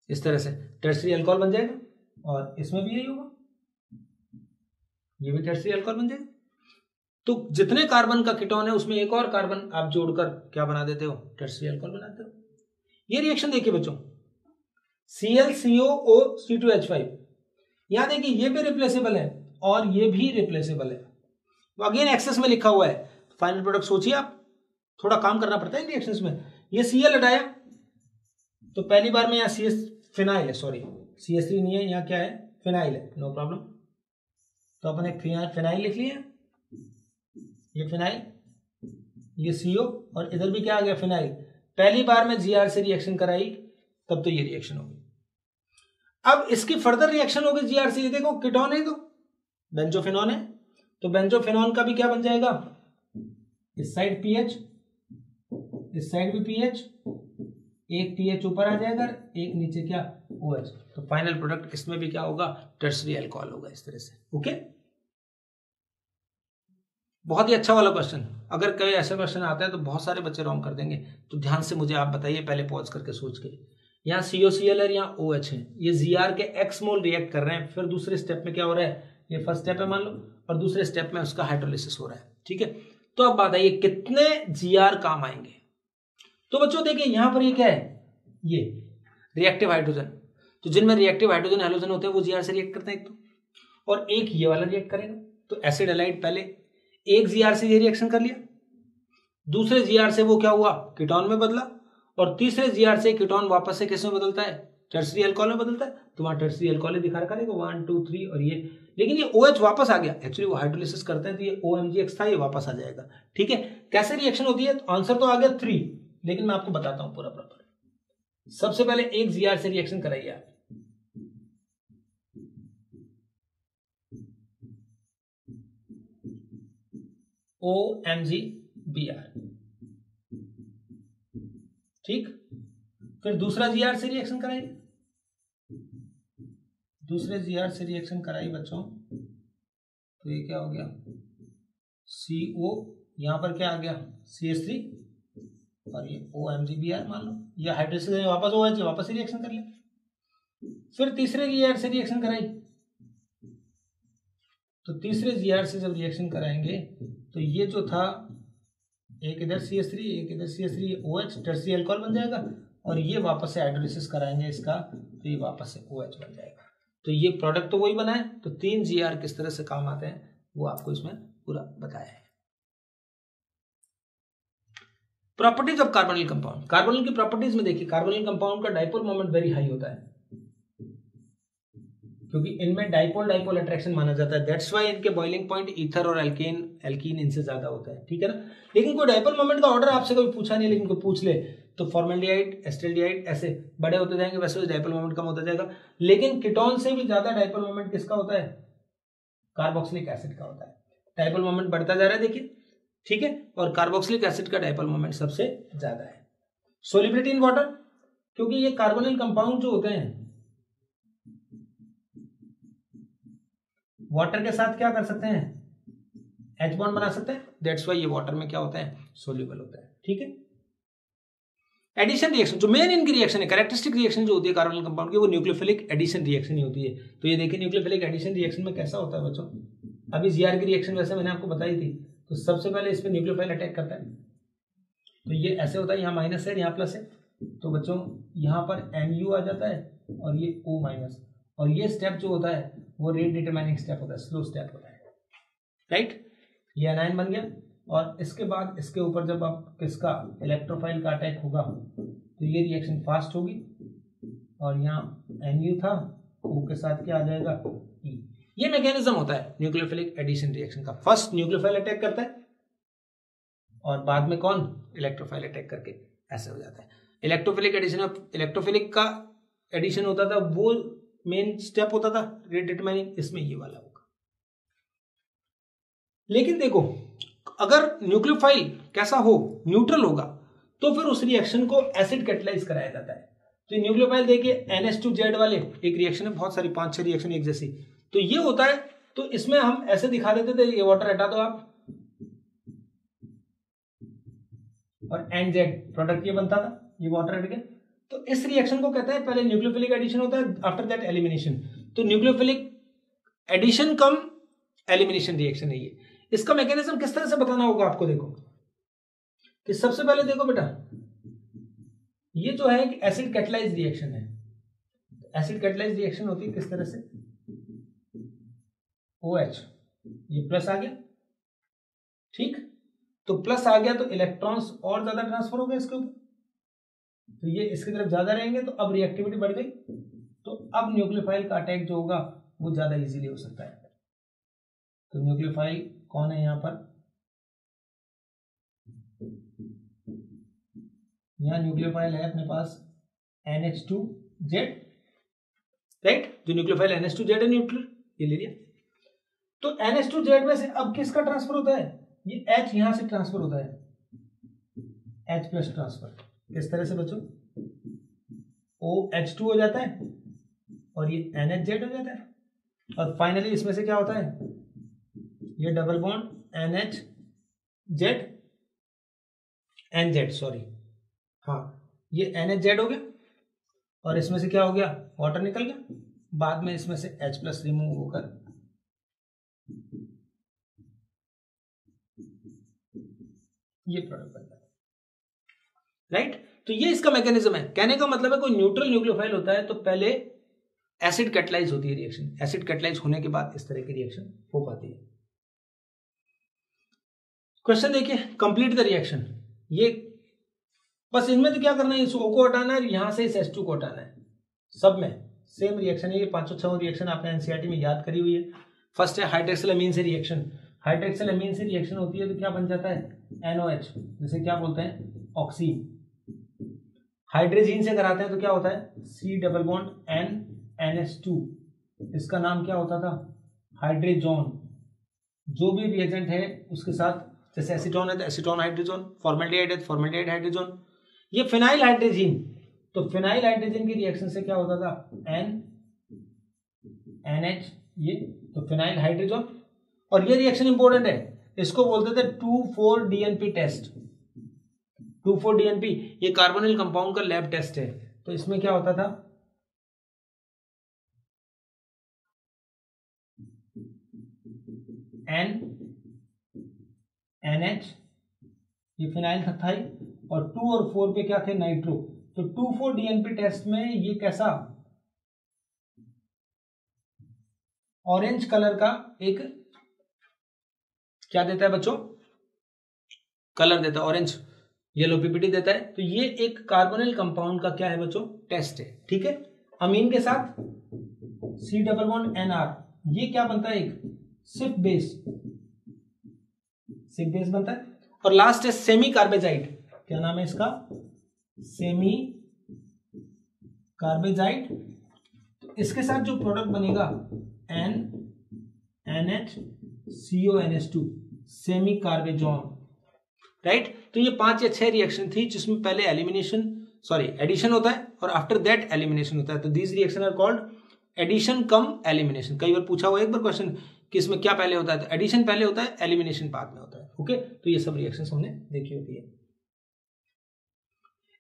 इस तरह से टर्सरी अल्कोहल बन जाएगा और इसमें भी यही होगा, ये भी टर्सरी अल्कोहल बन जाएगा। तो जितने कार्बन का कीटोन है उसमें एक और कार्बन आप जोड़कर क्या बना देते हो, टर्सरी अल्कोहल बनाते हो। ये रिएक्शन देखिए बच्चों, ClCOO3 2H5, यहां देखिए ये भी रिप्लेसेबल है और ये भी रिप्लेसेबल है, तो अगेन एक्सेस में लिखा हुआ है। फाइनल प्रोडक्ट सोचिए आप, थोड़ा काम करना पड़ता है इन रिएक्शंस में। ये Cl हटाया तो पहली बार में यहाँ CS फिनाइल है, सॉरी CH3 नहीं है, यहाँ क्या है, फिनाइल है, नो प्रॉब्लम। तो अपन एक फिनाइल लिख लिया, ये फिनाइल, ये CO और इधर भी क्या आ गया, फिनाइल। पहली बार में GR से रिएक्शन कराई तब तो ये रिएक्शन होगी। अब इसकी फर्दर रिएक्शन होगी GR से, ये देखो कीटोन है तो बेंजोफिनॉन है, तो बेंजोफिनॉन का भी क्या बन जाएगा, इस साइड PH, इस साइड भी PH, एक TH ऊपर आ जाएगा, एक नीचे क्या OH। तो फाइनल प्रोडक्ट इसमें भी क्या होगा, टर्सरी अल्कोहल होगा, इस तरह से। ओके, बहुत ही अच्छा वाला क्वेश्चन। अगर कोई ऐसा क्वेश्चन आता है तो बहुत सारे बच्चे रॉन्ग कर देंगे, तो ध्यान से मुझे आप बताइए, पहले पॉज करके सोच के। यहाँ COCl है, यहाँ OH है, ये GR के X मोल रिएक्ट कर रहे हैं, फिर दूसरे स्टेप में क्या हो रहा है, ये फर्स्ट स्टेप है मान लो, और दूसरे स्टेप में उसका हाइड्रोलिसिस हो रहा है, ठीक है। तो अब बताइए कितने GR काम आएंगे। तो बच्चों देखिए यहाँ पर ये क्या है, ये रिएक्टिव हाइड्रोजन, तो जिनमें रिएक्टिव हाइड्रोजन हैलोजन होते हैं वो GR से रिएक्ट करते हैं एक तो, और एक ये वाला रिएक्ट करेगा। तो एसिड हैलाइड पहले एक GR से ये रिएक्शन कर लिया, दूसरे GR से वो क्या हुआ, कीटोन में बदला, और तीसरे GR से कीटोन वापस से किस में बदलता है, टर्सरी अल्कोहल में बदलता है। तो वहां टर्सरी अल्कोहल दिखा रखा है 1 2 3 और ये, लेकिन ये OH वापस आ गया, एक्चुअली वो हाइड्रोलिसिस करते हैं तो ये OMgX था, ये वापस आ जाएगा, ठीक है। कैसे रिएक्शन होती है, आंसर तो आ गया 3, लेकिन मैं आपको बताता हूं पूरा प्रॉपर। सबसे पहले एक GR से रिएक्शन कराइए आप, OMgBr, ठीक। फिर दूसरा GR से रिएक्शन कराइए, दूसरे GR से रिएक्शन कराइए बच्चों, तो ये क्या हो गया, CO, यहां पर क्या आ गया, CH3, और ये OMgBr मान लो, ये हाइड्रोलिसिस वापस OH वापस से रिएक्शन कर लिया। फिर तीसरे GR से रिएक्शन कराई, तो तीसरे GR से जब रिएक्शन कराएंगे तो ये जो था, एक इधर CH3 एक इधर CH3, OH टर्सरी अल्कोहल बन जाएगा, और ये वापस से हाइड्रोलिसिस कराएंगे इसका, तो ये वापस से OH बन जाएगा। तो ये प्रोडक्ट तो वही बना है। तो 3 GR किस तरह से काम आते हैं वो आपको इसमें पूरा बताया है। Properties of carbonyl compound, carbonyl की प्रॉपर्टीज में देखिए, कार्बोनिल कंपाउंड का डाइपोल मोमेंट वेरी हाई होता है, क्योंकि इनमें डाइपोल डाइपोल अट्रैक्शन माना जाता है, दैट्स व्हाई इनके बॉइलिंग पॉइंट ईथर और एल्कीन इनसे ज्यादा होता है, ठीक है ना। लेकिन कोई डाइपोल मोमेंट का ऑर्डर आपसे कभी पूछा नहीं, लेकिन कोई पूछ ले तो फॉर्मेल्डिहाइड, एस्टेल्डिहाइड ऐसे बड़े होते जाएंगे, वैसे डाइपोल मोमेंट कम होता जाएगा। लेकिन कीटोन से भी ज्यादा डाइपोल मोमेंट किसका होता है? कार्बोक्सिलिक एसिड का होता है। डाइपोल मोमेंट बढ़ता जा रहा है देखिए, ठीक है, और कार्बोक्सिलिक एसिड का डाइपोल मोमेंट सबसे ज्यादा है। सोलिबिलिटी इन वाटर, क्योंकि ये कार्बोनिल कंपाउंड जो होते हैं वाटर के साथ क्या कर सकते हैं? H बॉन्ड बना सकते हैं, दैट्स व्हाई ये वाटर में क्या होता है? सोल्यूबल होता है, ठीक है। एडिशन रिएक्शन, जो मेन इनकी रिएक्शन है, कैरेक्टरिस्टिक रिएक्शन जो होती है कार्बोनिल कंपाउंड की, वो न्यूक्लियोफिलिक एडिशन रिएक्शन ही होती है। तो ये देखिए न्यूक्लियोफिलिक एडिशन रिएक्शन में कैसा होता है बच्चों, अभी जीआर की रिएक्शन वैसे मैंने आपको बताई थी, तो सबसे पहले इस पे न्यूक्लियोफाइल अटैक करता है, तो ये ऐसे होता है, यहाँ माइनस है यहाँ प्लस है, तो बच्चों यहाँ पर MU आ जाता है और ये O माइनस, और ये स्टेप जो होता है वो रेट डिटरमाइनिंग स्टेप होता है, स्लो स्टेप होता है, राइट। ये एनायन बन गया, और इसके बाद इसके ऊपर जब आप किसका इलेक्ट्रोफाइल का अटैक होगा तो ये रिएक्शन फास्ट होगी, और यहाँ MU था, O के साथ क्या आ जाएगा? E। ये मैकेनिज्म होता है न्यूक्लियोफिलिक एडिशन रिएक्शन का, फर्स्ट न्यूक्लियोफाइल अटैक करता है और बाद में कौन? इलेक्ट्रोफाइल अटैक करके ऐसे हो जाता है। इलेक्ट्रोफिलिक एडिशन, इलेक्ट्रोफिलिक का एडिशन होता था, वो मेन स्टेप होता था रेट डिटरमाइनिंग, इसमें ये वाला होगा। लेकिन देखो अगर न्यूक्लियोफाइल कैसा हो, न्यूट्रल होगा, तो फिर उस रिएक्शन को एसिड कैटलाइज कराया जाता है। तो न्यूक्लियोफाइल देखिए NH2Z वाले एक रिएक्शन है, बहुत सारी 5-6 रिएक्शन एक जैसी, तो ये होता है, तो इसमें हम ऐसे दिखा देते थे, ये वाटर हटा दो आप, और NZ प्रोडक्ट ये बनता था, ये वाटर हट गया, तो इस रिएक्शन को कहते हैं, पहले न्यूक्लियोफिलिक एडिशन होता है, आफ्टर दैट एलिमिनेशन। तो nucleophilic addition cum elimination reaction है ये। इसका मैकेनिज्म किस तरह से बताना होगा आपको, देखो कि सबसे पहले देखो बेटा, ये जो है एक एसिड कैटलाइज रिएक्शन है। एसिड कैटलाइज रिएक्शन होती है किस तरह से? OH, ये प्लस आ गया, ठीक, तो प्लस आ गया तो इलेक्ट्रॉन्स और ज्यादा ट्रांसफर हो गए इसके ऊपर, तो ये इसकी तरफ ज्यादा रहेंगे, तो अब रिएक्टिविटी बढ़ गई, तो अब न्यूक्लियोफाइल का अटैक जो होगा वो ज्यादा इजीली हो सकता है। तो न्यूक्लियोफाइल कौन है यहाँ पर? यहाँ न्यूक्लियोफाइल है अपने पास NH2Z, राइट, जो न्यूक्लियोफाइल NH2Z है न्यूट्रल, ये ले लिया। तो NH2Z में से अब किसका ट्रांसफर होता है? ये H यहां से ट्रांसफर होता है, H प्लस ट्रांसफर, किस तरह से बच्चों? OH2 हो जाता है और ये NHZ हो जाता है, और फाइनली इसमें से क्या होता है? ये डबल बॉन्ड NZ, सॉरी, हाँ, ये NHZ हो गया, और इसमें से क्या हो गया? वाटर निकल गया, बाद में इसमें से H प्लस रिमूव होकर ये प्रोडक्ट बनता है, राइट। तो ये इसका मैकेनिज्म है। कहने का मतलब है कोई न्यूट्रल न्यूक्लियोफाइल होता है तो पहले एसिड कैटलाइज होती है रिएक्शन, एसिड कैटलाइज होने के बाद इस तरह की रिएक्शन हो पाती है। क्वेश्चन देखिए, कंप्लीट द रिएक्शन, ये बस इनमें तो क्या करना है, इस O को हटाना है, यहां से इस H2 को हटाना है, सब में सेम रिएक्शन है, ये 5-6 रिएक्शन आपने एनसीईआरटी में याद करी हुई है। फर्स्ट है हाइड्रोक्सिल अमीन से रिएक्शन, हाइड्रोक्सिल अमीन से रिएक्शन होती है तो क्या बन जाता है? NOH, जिसे क्या बोलते हैं? ऑक्सी। हाइड्रोजीन से कराते हैं तो क्या होता है? C double bond N NH2, इसका नाम क्या होता था? हाइड्रोजोन। जो भी रिएजेंट है उसके साथ, जैसे एसीटोन है तो एसीटोन हाइड्रोजन, फॉर्मेल्डिहाइड है तो फॉर्मेल्डिहाइड हाइड्रोजन, ये फिनाइल हाइड्रोजीन, तो फिनाइल हाइड्रोजन की रिएक्शन से क्या होता था? NH, ये तो फिनाइल हाइड्रोजन। और ये रिएक्शन इंपॉर्टेंट है, इसको बोलते थे 2,4-DNP टेस्ट। 2,4-DNP ये कार्बोनिल कंपाउंड का लैब टेस्ट है। तो इसमें क्या होता था? NH, ये फिनाइल था ही, और 2 और 4 पे क्या थे? नाइट्रो। तो 2,4-DNP टेस्ट में ये कैसा ऑरेंज कलर का एक क्या देता है बच्चों? कलर देता है ऑरेंज। येलो पीपीटी देता है। तो ये एक कार्बोनिल कंपाउंड का क्या है बच्चों, टेस्ट है। ठीक है, अमीन के साथ C डबल बॉन्ड NR, ये क्या बनता है, एक सिप बेस बनता है। और लास्ट है सेमी कार्बेजाइड, क्या नाम है इसका, सेमी कार्बेजाइड। तो इसके साथ जो प्रोडक्ट बनेगा NNHCONH2, सेमी कार्बेजॉन, राइट। तो ये 5 या 6 रिएक्शन थी जिसमें पहले एडिशन होता है और आफ्टर दैट एलिमिनेशन होता है। तो these reaction are called addition cum elimination. कई बार पूछा हुआ एक बार क्वेश्चन कि इसमें क्या पहले होता है, तो एडिशन पहले होता है, एलिमिनेशन बाद में होता है। ओके, तो ये सब रिएक्शंस हमने देखी होती है।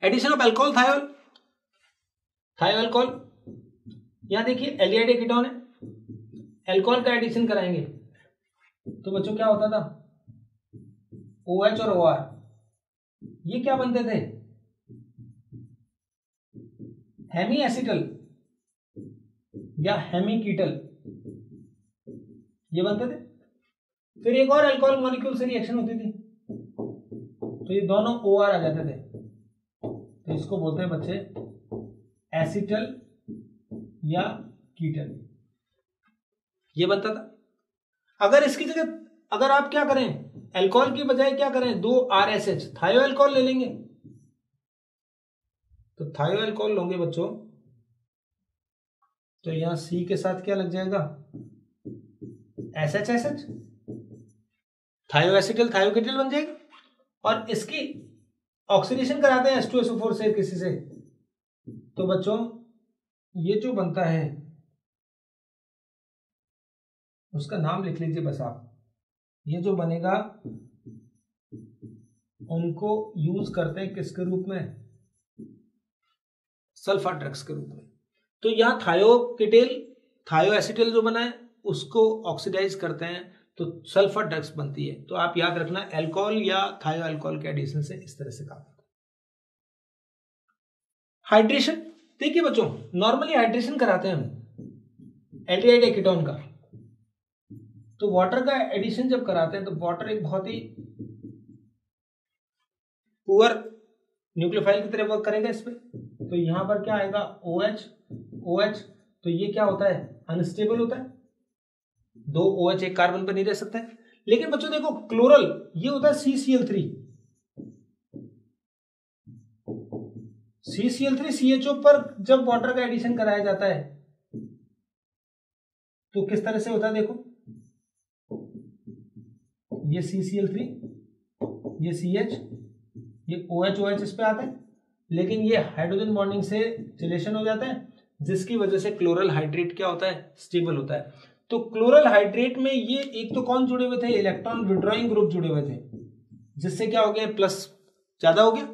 एडिशन ऑफ अल्कोहल, थायोअल्कोहल, यहां देखिए एल्डिहाइड कीटोन है, अल्कोहल का एडिशन कराएंगे तो बच्चों क्या होता था, OH और OR, ये क्या बनते थे, हेमी एसिटल या हेमीकीटल, ये बनते थे। फिर एक और अल्कोहल मॉलिक्यूल से रिएक्शन होती थी तो ये दोनों OR आ जाते थे, तो इसको बोलते हैं बच्चे एसिटल या कीटल, ये बनता था। अगर इसकी जगह अगर आप क्या करें, अल्कोहल की बजाय क्या करें, 2 RSH थायोअल्कोहल ले लेंगे, तो थायोअल्कोहल लोगे बच्चों तो यहां C के साथ क्या लग जाएगा, SHSH, थायोएसिटल थायोकीटल बन जाएगा। और इसकी ऑक्सीडेशन कराते हैं H2SO4 से किसी से, तो बच्चों ये जो बनता है उसका नाम लिख लीजिए बस आप, ये जो बनेगा उनको यूज करते हैं किसके रूप में, सल्फर ड्रग्स के रूप में। तो यहां थायोएसिटल जो बना है उसको ऑक्सीडाइज करते हैं तो सल्फर ड्रग्स बनती है। तो आप याद रखना अल्कोहल या थायोअल्कोहल के एडिशन से इस तरह से काम होता है। हाइड्रेशन देखिए बच्चों, नॉर्मली हाइड्रेशन कराते हैं हम एल्डिहाइड कीटोन का, तो वाटर का एडिशन जब कराते हैं तो वाटर एक बहुत ही पुअर न्यूक्लियोफाइल की तरह वर्क करेगा इस पे। तो यहां पर क्या आएगा, OH, तो ये क्या होता है, अनस्टेबल होता है, 2 OH एक कार्बन पर नहीं रह सकता है। लेकिन बच्चों देखो क्लोरल, ये होता है CCl3, CCl3 CHO पर जब वाटर का एडिशन कराया जाता है तो किस तरह से होता है, देखो ये CCl3, ये CH, ये OH इस पे आता है, लेकिन ये हाइड्रोजन बॉन्डिंग से रिलेशन हो जाता है जिसकी वजह से क्लोरल हाइड्रेट क्या होता है, स्टेबल होता है। तो क्लोरल हाइड्रेट में ये एक तो कौन जुड़े हुए थे, इलेक्ट्रॉन विड्रॉइंग ग्रुप जुड़े हुए थे, जिससे क्या हो गया, प्लस ज्यादा हो गया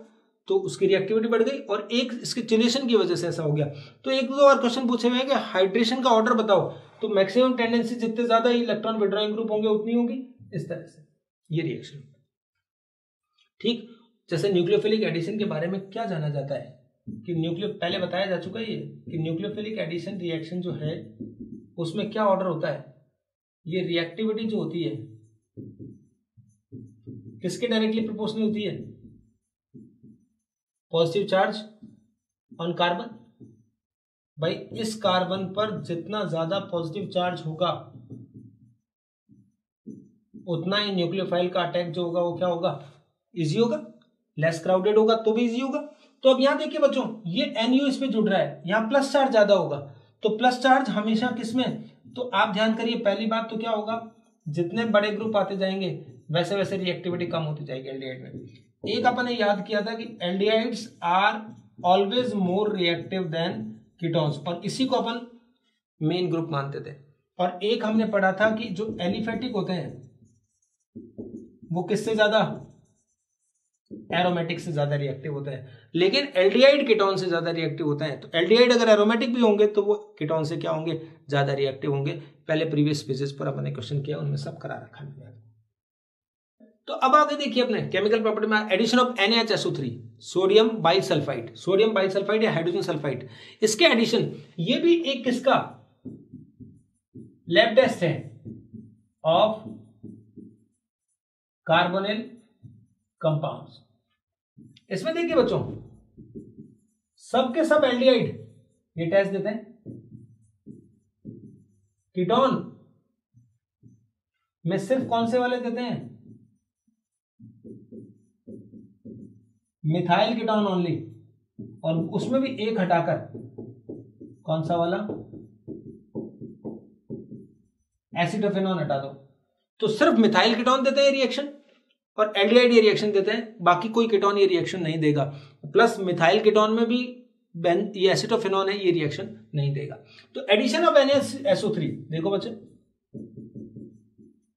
तो उसकी रिएक्टिविटी बढ़ गई, और एक इसके चिलेशन की वजह से ऐसा हो गया। तो एक दो और क्वेश्चन पूछे हुए हैं कि हाइड्रेशन का ऑर्डर बताओ, तो मैक्सिमम टेंडेंसी जितने ज्यादा इलेक्ट्रॉन विड्रॉइंग ग्रुप होंगे उतनी होगी, इस तरह से ये रिएक्शन। ठीक, जैसे न्यूक्लियोफिलिक एडिशन के बारे में क्या जाना जाता है कि पहले बताया जा चुका है ये कि न्यूक्लियोफिलिक एडिशन रिएक्शन जो है उसमें क्या ऑर्डर होता है, ये रिएक्टिविटी जो होती है किसके डायरेक्टली प्रोपोर्शनल होती है, पॉजिटिव चार्ज ऑन कार्बन। भाई इस कार्बन पर जितना ज्यादा पॉजिटिव चार्ज होगा उतना ही न्यूक्लियोफाइल का अटैक जो होगा वो क्या होगा, इजी होगा, लेस क्राउडेड होगा तो भी इजी होगा। तो अब यहां देखिए बच्चों, ये NU इस पे जुड़ रहा है, यहां प्लस चार्ज ज्यादा होगा, तो प्लस चार्ज हमेशा किसमें, तो आप ध्यान करिए पहली बात तो क्या होगा, जितने बड़े ग्रुप आते जाएंगे वैसे वैसे रिएक्टिविटी कम होती जाएगी एल्डिहाइड में। एक अपन ने याद किया था कि aldehydes are always more reactive than ketones, और इसी को अपन मेन ग्रुप मानते थे। और एक हमने पढ़ा था कि जो एलिफेटिक होते हैं वो किससे ज्यादा, एरोमेटिक से ज्यादा रिएक्टिव होता है, लेकिन एल्डिहाइड कीटोन से ज्यादा रिएक्टिव होता है। तो एल्डिहाइड अगर एरोमेटिक भी होंगे तो वो कीटोन से क्या होंगे, ज्यादा रिएक्टिव होंगे। पहले प्रीवियस पेजेस पर अपने क्वेश्चन किया, उनमें सब करा रखा है। तो अब आगे देखिए अपने केमिकल प्रॉपर्टी में, addition of NaHSO3, sodium bisulphide, sodium bisulphide या हाइड्रोजन सल्फाइड, इसके एडिशन, ये भी एक किसका लैब टेस्ट है ऑफ कार्बोनिल कंपाउंड्स। इसमें देखिए बच्चों, सबके सब एल्डिहाइड ये टेस्ट देते हैं। कीटोन में सिर्फ कौन से वाले देते हैं? मिथाइल कीटोन ओनली, और उसमें भी एक हटाकर, कौन सा वाला? एसिटोफेनॉन हटा दो। तो सिर्फ मिथाइल कीटोन देते हैं रिएक्शन और एल्डिहाइड ये रिएक्शन देते हैं, बाकी कोई कीटोन ये रिएक्शन नहीं देगा। प्लस मिथाइल कीटोन में भी ये एसिटोफेनॉन है, ये रिएक्शन नहीं देगा। तो एडिशन ऑफ NaSO3 देखो बच्चे,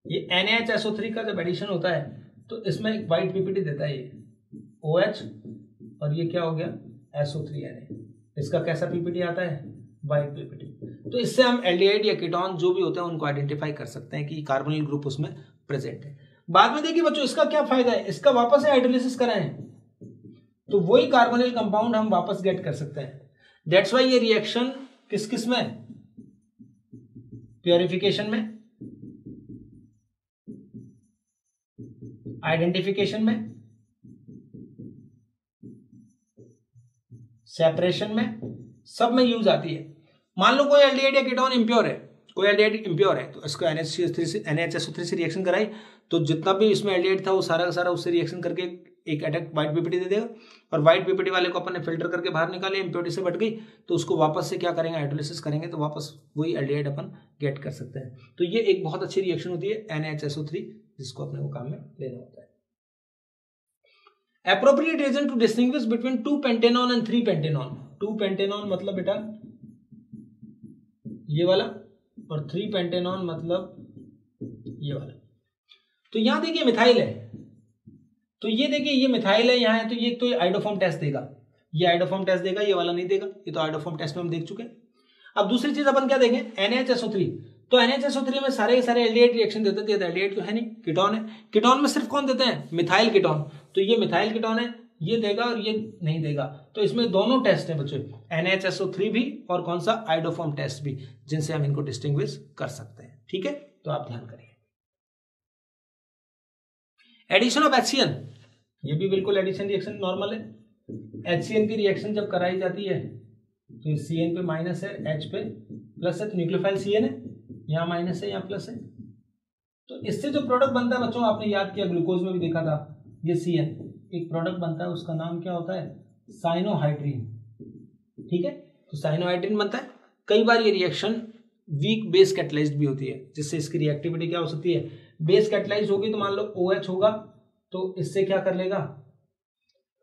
ये NaHSO3 का जब एडिशन होता है तो इसमें एक व्हाइट पीपीटी देता है, ये OH और ये क्या हो गया? SO3Na। इसका कैसा पीपीटी आता है? White PPT. तो इससे हम एल्डिहाइड या कीटोन जो भी होते हैं उनको आइडेंटिफाई कर सकते हैं कि कार्बोनिल ग्रुप उसमें प्रेजेंट है। बाद में देखिए बच्चों, इसका क्या फायदा है? इसका वापस से हाइड्रोलिसिस कराएं तो वही कार्बोनिल कंपाउंड हम वापस गेट कर सकते हैं। दैट्स वाई ये रिएक्शन किस किस में? प्योरिफिकेशन में, आइडेंटिफिकेशन में, सेपरेशन में, सब में यूज आती है। मान लो कोई एल्डिहाइड या कीटोन इंप्योर है, कोई एल्डिहाइड इंप्योर है, तो इसको NaHSO3 से रिएक्शन कराई तो जितना भी इसमें एल्डिहाइड था वो सारा का सारा उससे रिएक्शन करके एक अटैक व्हाइट पीपीटी दे देगा, और व्हाइट पीपीटी वाले को अपन ने फिल्टर करके बाहर निकाले, इंप्योरिटी से बट गई तो उसको वापस से क्या करेंगे? हाइड्रोलिसिस करेंगे तो वापस वही एल्डिहाइड अपन गेट कर सकते हैं। तो ये एक बहुत अच्छी रिएक्शन होती है NaHSO3, जिसको अपने को काम में लेना होता है। Appropriate reason to distinguish between 2-pentanone and 3-pentanone। 2-pentanone मतलब बेटा ये वाला, और 3-pentanone मतलब ये वाला। तो यहां देखिए मिथाइल है, तो ये देखिए ये मिथाइल है यहाँ है, तो ये तो आइडोफॉर्म टेस्ट देगा, ये आइडोफॉर्म टेस्ट देगा, ये वाला नहीं देगा, ये तो आइडोफॉर्म टेस्ट में हम देख चुके हैं। अब दूसरी चीज अपन क्या देखें? NaHSO3। तो NaHSO3 में सारे के सारे एल्डिहाइड रिएक्शन देते थे, एल्डिहाइड तो है नहीं, कीटोन है। कीटोन में सिर्फ कौन देते हैं? Methyl ketone. तो ये मिथाइल कीटोन है, ये देगा और ये नहीं देगा। तो इसमें दोनों टेस्ट हैं बच्चों, NaHSO3 भी और कौन सा? आइडोफॉर्म टेस्ट भी, जिनसे हम इनको डिस्टिंग्विश कर सकते हैं। ठीक है, तो आप ध्यान करिए। एडिशन ऑफ HCN, ये भी बिल्कुल एडिशन रिएक्शन नॉर्मल है। HCN की रिएक्शन जब कराई जाती है तो CN पे माइनस है, H पे प्लस है, तो न्यूक्लियोफाइल CN है, यहाँ माइनस है, यहाँ प्लस है। तो इससे जो प्रोडक्ट बनता है बच्चों, आपने याद किया ग्लूकोज में भी देखा था, ये CN एक प्रोडक्ट बनता है, उसका नाम क्या होता है? साइनोहाइड्रीन। ठीक है, तो साइनोहाइड्रीन बनता है। कई बार ये रिएक्शन वीक बेस कैटलाइज्ड भी होती है, जिससे इसकी रिएक्टिविटी क्या हो सकती है? बेस कैटलाइज्ड होगी तो मान लो OH होगा, तो इससे क्या कर लेगा?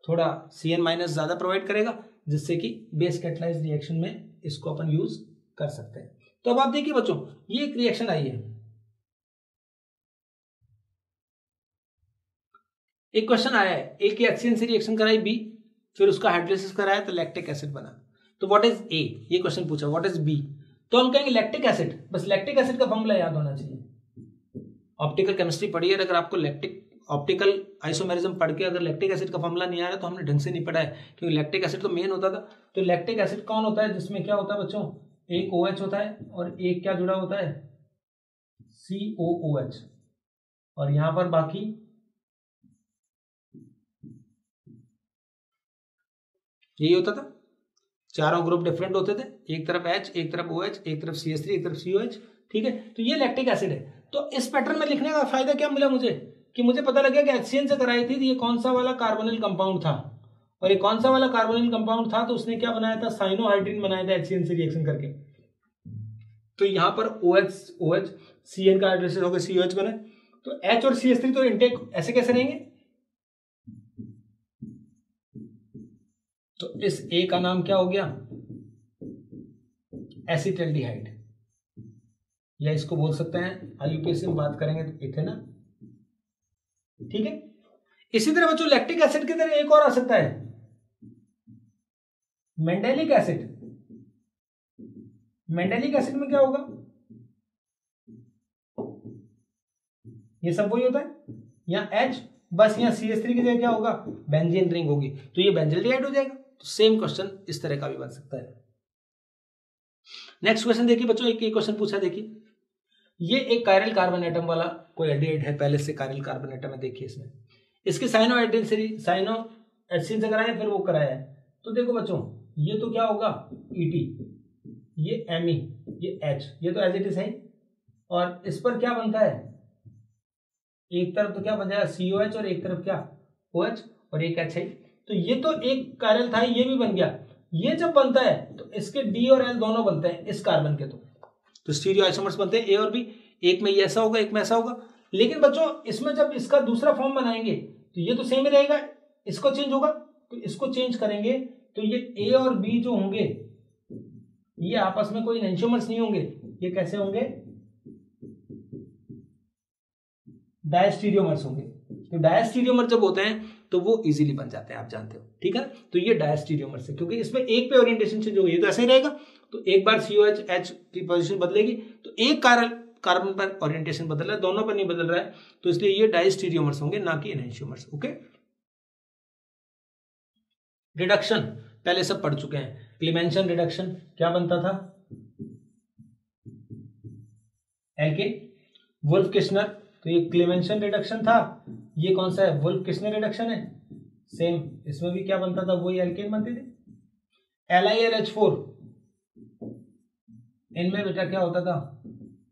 थोड़ा CN माइनस ज्यादा प्रोवाइड करेगा, जिससे कि बेस कैटलाइज्ड रिएक्शन में इसको अपन यूज कर सकते हैं। तो अब आप देखिए बच्चों, ये एक रिएक्शन आई है, एक क्वेश्चन आया है, A की HCN से रिएक्शन कराई B, फिर उसका हाइड्रोलिसिस कराया तो लैक्टिक एसिड बना। तो व्हाट इज A? ये क्वेश्चन पूछा, व्हाट इज B? तो हम कहेंगे लैक्टिक एसिड। बस लैक्टिक एसिड का फॉर्मूला याद होना चाहिए। ऑप्टिकल केमिस्ट्री पढ़ी है, अगर आपको ऑप्टिकल आइसोमेरिज्म पढ़ के अगर लैक्टिक एसिड का फॉर्मूला नहीं आ रहा तो हमने ढंग से नहीं पढ़ा है, क्योंकि लैक्टिक एसिड तो मेन होता था। तो लैक्टिक एसिड कौन होता है? जिसमें क्या होता है बच्चों? एक OH होता है और एक क्या जुड़ा होता है? COOH, और यहां पर बाकी यही होता था। चारों ग्रुप डिफरेंट होते थे, एक तरफ H, एक तरफ OH, एक तरफ CH3, एक तरफ COH। ठीक है, तो ये लैक्टिक एसिड है। तो इस पैटर्न में लिखने का फायदा क्या मिला मुझे? कि मुझे पता लगा कि HCN से कराई थी, ये कौन सा वाला कार्बोनिल कंपाउंड था, और ये कौन सा वाला कार्बोनिल कंपाउंड था, तो उसने क्या बनाया था? साइनोहाइड्रीन बनाया था HCN से रिएक्शन करके। तो यहां पर OH CN का हाइड्रोलिसिस होकर COH बने, तो H और CH3 तो इंटेक ऐसे कैसे रहेंगे? तो इस A का नाम क्या हो गया? एसिटाल्डिहाइड, या इसको बोल सकते हैं IUPAC में बात करेंगे तो इथेनॉल। ठीक है, इसी तरह बच्चों लैक्टिक एसिड की तरह एक और आ सकता है, मेंडेलिक एसिड। मेंडेलिक एसिड में क्या होगा? ये सब वही होता है, यहाँ H, बस यहाँ CH3 की जगह क्या होगा? बेंजीन रिंग होगी, तो ये बेंजल्डिहाइड हो जाएगा। तो सेम क्वेश्चन इस तरह का भी बन सकता है। नेक्स्ट क्वेश्चन देखिए बच्चों, एक क्वेश्चन पूछा, देखिए ये एक कायरल कार्बन एटम वाला कोई एल्डिहाइड है, पहले से कायरल कार्बन एटम है। देखिए इसमें इसके साइनोहाइड्रीन से HCl से कराया फिर वो कराया है, तो देखो बच्चों ये तो क्या होगा ET, ये Me, ये H, ये तो एज इट इज है, और इस पर क्या बनता है, एक तरफ तो क्या बन जाएगा COH और एक तरफ क्या OH और एक H है, तो ये तो एक कायरल था, ये भी बन गया। ये जब बनता है तो इसके D और L दोनों बनते हैं इस कार्बन के, तो स्टीरियो आइसोमर्स बनते हैं A और B, एक में ये ऐसा होगा एक में ऐसा होगा। लेकिन बच्चों इसमें जब इसका दूसरा फॉर्म बनाएंगे तो ये तो सेम ही रहेगा, इसको चेंज होगा तो इसको चेंज करेंगे, तो ये A और B जो होंगे ये आपस में कोई एन्हांसर्स नहीं होंगे, ये कैसे होंगे, डायस्टीरियोमर्स होंगे। तो डायस्टीरियोमर जब होते हैं तो वो इजीली बन जाते हैं, आप जानते हो, ठीक है। तो ये डायस्टीरियोमर्स है, क्योंकि इसमें एक पे ओरिएंटेशन चेंज होगी, ये तो ऐसे ही रहेगा, तो एक बार COH H की पोजीशन बदलेगी तो एक कार्बन पर ओरिएंटेशन बदल रहा है, दोनों पर नहीं बदल रहा है, तो इसलिए ये डायस्टीरियोमर्स होंगे, ना कि एन्हांसर्स। ओके, रिडक्शन पहले सब पढ़ चुके हैं। क्लीमेंशन रिडक्शन क्या बनता था, एल्केन। वुल्फ किश्नर, तो ये क्लीमेंशन रिडक्शन था, ये कौन सा है, वुल्फ किश्नर रिडक्शन है। सेम इसमें भी क्या बनता था, वही एल्केन बनते थे। LiLH4, इनमें बेटा क्या होता था,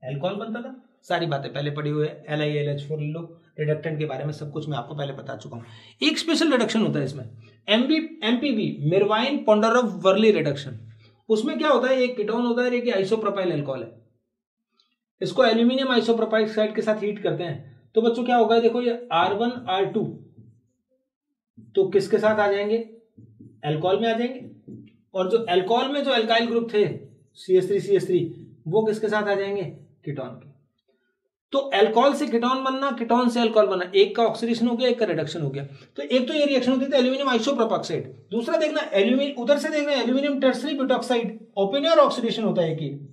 एल्कोहल बनता था। सारी बातें पहले पढ़ी हुई है, LiLH4 लो, रिडक्टेंट के बारे में सब कुछ मैं आपको पहले बता चुका हूं। एक स्पेशल रिडक्शन होता है इसमें, MPV, मिरवाइन पोंडोरोव वर्ली रिडक्शन। उसमें क्या होता है, एक कीटोन होता है, एक आइसोप्रोपाइल अल्कोहल है, इसको एल्यूमिनियम आइसोप्रोपाइल के साथ हीट करते हैं, तो बच्चों क्या होगा, देखो ये R1 R2 तो किसके साथ आ जाएंगे, अल्कोहल में आ जाएंगे, और जो अल्कोहल में जो अल्काइल ग्रुप थे CH3 वो किसके साथ आ जाएंगे, कीटोन के। तो अल्कोहल से कीटोन बनना, कीटोन से अल्कोहल बनना, एक का ऑक्सीडेशन हो गया, एक का रिडक्शन हो गया। तो एक तो ये रिएक्शन होती है एल्यूमिनियम आइसोप्रोपाक्साइड, दूसरा देखना एल्यूमिनियम, उधर से देखना एल्यूमिनियम टर्सरी ब्यूटॉक्साइड, ओपेनियर ऑक्सीडेशन होता है एक,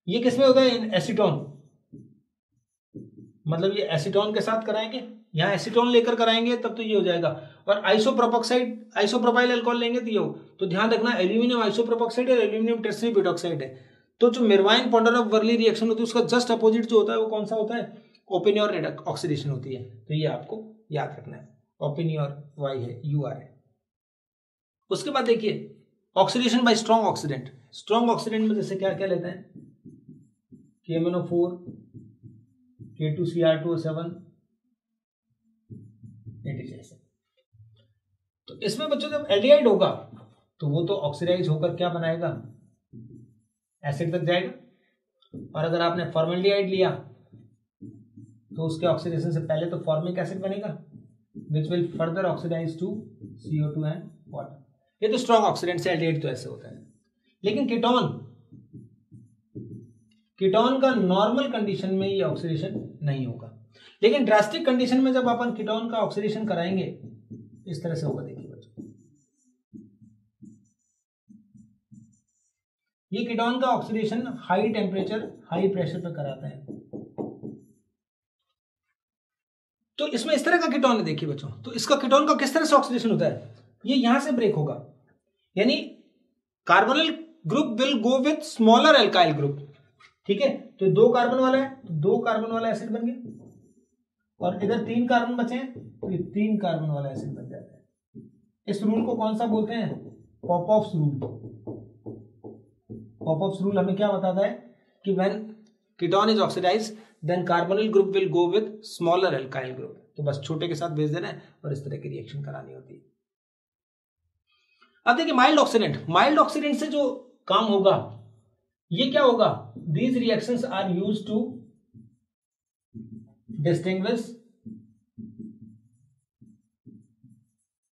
ये किसमें होता है, एसीटोन, मतलब ये एसीटोन के साथ कराएंगे, यहां एसीटोन लेकर कराएंगे तब तो ये हो जाएगा, और आइसोप्रोपाक्साइड आइसोप्रोपाइल अल्कोहल लेंगे तो ये हो। तो ध्यान रखना एल्यूमिनियम आइसोप्रोपाक्साइड और एल्यूमिनियम टर्सरी ब्यूटॉक्साइड है। तो जो मिरवाइन पोंडोरोव वर्ली रिएक्शन होती है उसका जस्ट अपोजिट जो होता है वो कौन सा होता है, ओपेनियर ऑक्सीडेशन होती है। तो ये आपको याद रखना है, ओपेनियर Y है, UR है। उसके बाद देखिए oxidation bye strong oxidant. Strong oxidant में जैसे क्या क्या लेते हैं, KMnO4, K2Cr2O7, जैसे। तो इसमें बच्चों जब एल्डिहाइड होगा तो वो तो ऑक्सीडाइज होकर क्या बनाएगा, एसिड तक जाएगा, और अगर आपने फॉर्मल्डिहाइड लिया तो उसके ऑक्सीडेशन से पहले तो फॉर्मिक एसिड बनेगा which will further oxidise to CO2 and water. ये तो स्ट्रॉन्ग ऑक्सीडेंट से एल्डिहाइड तो ऐसे होता है। लेकिन कीटोन का नॉर्मल कंडीशन में ये ऑक्सीडेशन नहीं होगा, लेकिन ड्रास्टिक कंडीशन में जब अपन कीटोन का ऑक्सीडेशन कराएंगे इस तरह से होगा। देखिए बच्चों ये कीटोन का oxidation high temperature high pressure पर कराता है, तो इसमें इस तरह का कीटोन है। देखिए बच्चों, तो इसका कीटोन का किस तरह से ऑक्सीडेशन होता है, ये यहां से ब्रेक होगा, यानी carbonyl group will go with smaller alkyl group, ठीक है। तो 2 कार्बन वाला है तो 2 कार्बन वाला एसिड बन गया, और इधर 3 कार्बन बचे हैं तो ये 3 कार्बन वाला एसिड बन जाता है। इस रूल को कौन सा बोलते हैं, पॉपऑफ्स रूल। पॉपऑफ्स रूल हमें क्या बताता है कि when ketone is oxidised then carbonyl group will go with smaller alkyl group. तो बस छोटे के साथ भेज देना है और इस तरह की रिएक्शन करानी होती है। अब देखिए माइल्ड ऑक्सीडेंट से जो काम होगा ये क्या होगा, these reactions are used to distinguish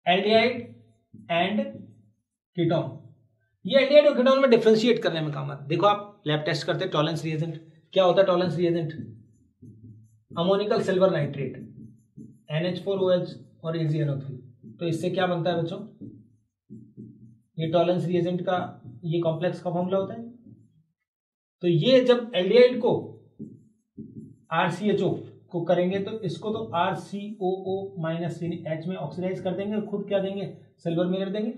aldehyde and ketone. ये एल्डिहाइड और कीटोन में डिफरेंशिएट करने में काम आता है। देखो आप लैब टेस्ट करते हैं टॉलेंस रिएजेंट, क्या होता है Tollens reagent, ammoniacal silver nitrate NH4OH और AgNO3। तो इससे क्या बनता है बच्चों, ये टॉलेंस रिएजेंट का ये कॉम्प्लेक्स का फॉर्मूला होता है। तो ये जब एल्डिहाइड को RCHO को करेंगे तो इसको तो RCOO- H में ऑक्सीडाइज कर देंगे और खुद क्या देंगे, सिल्वर मिरर देंगे।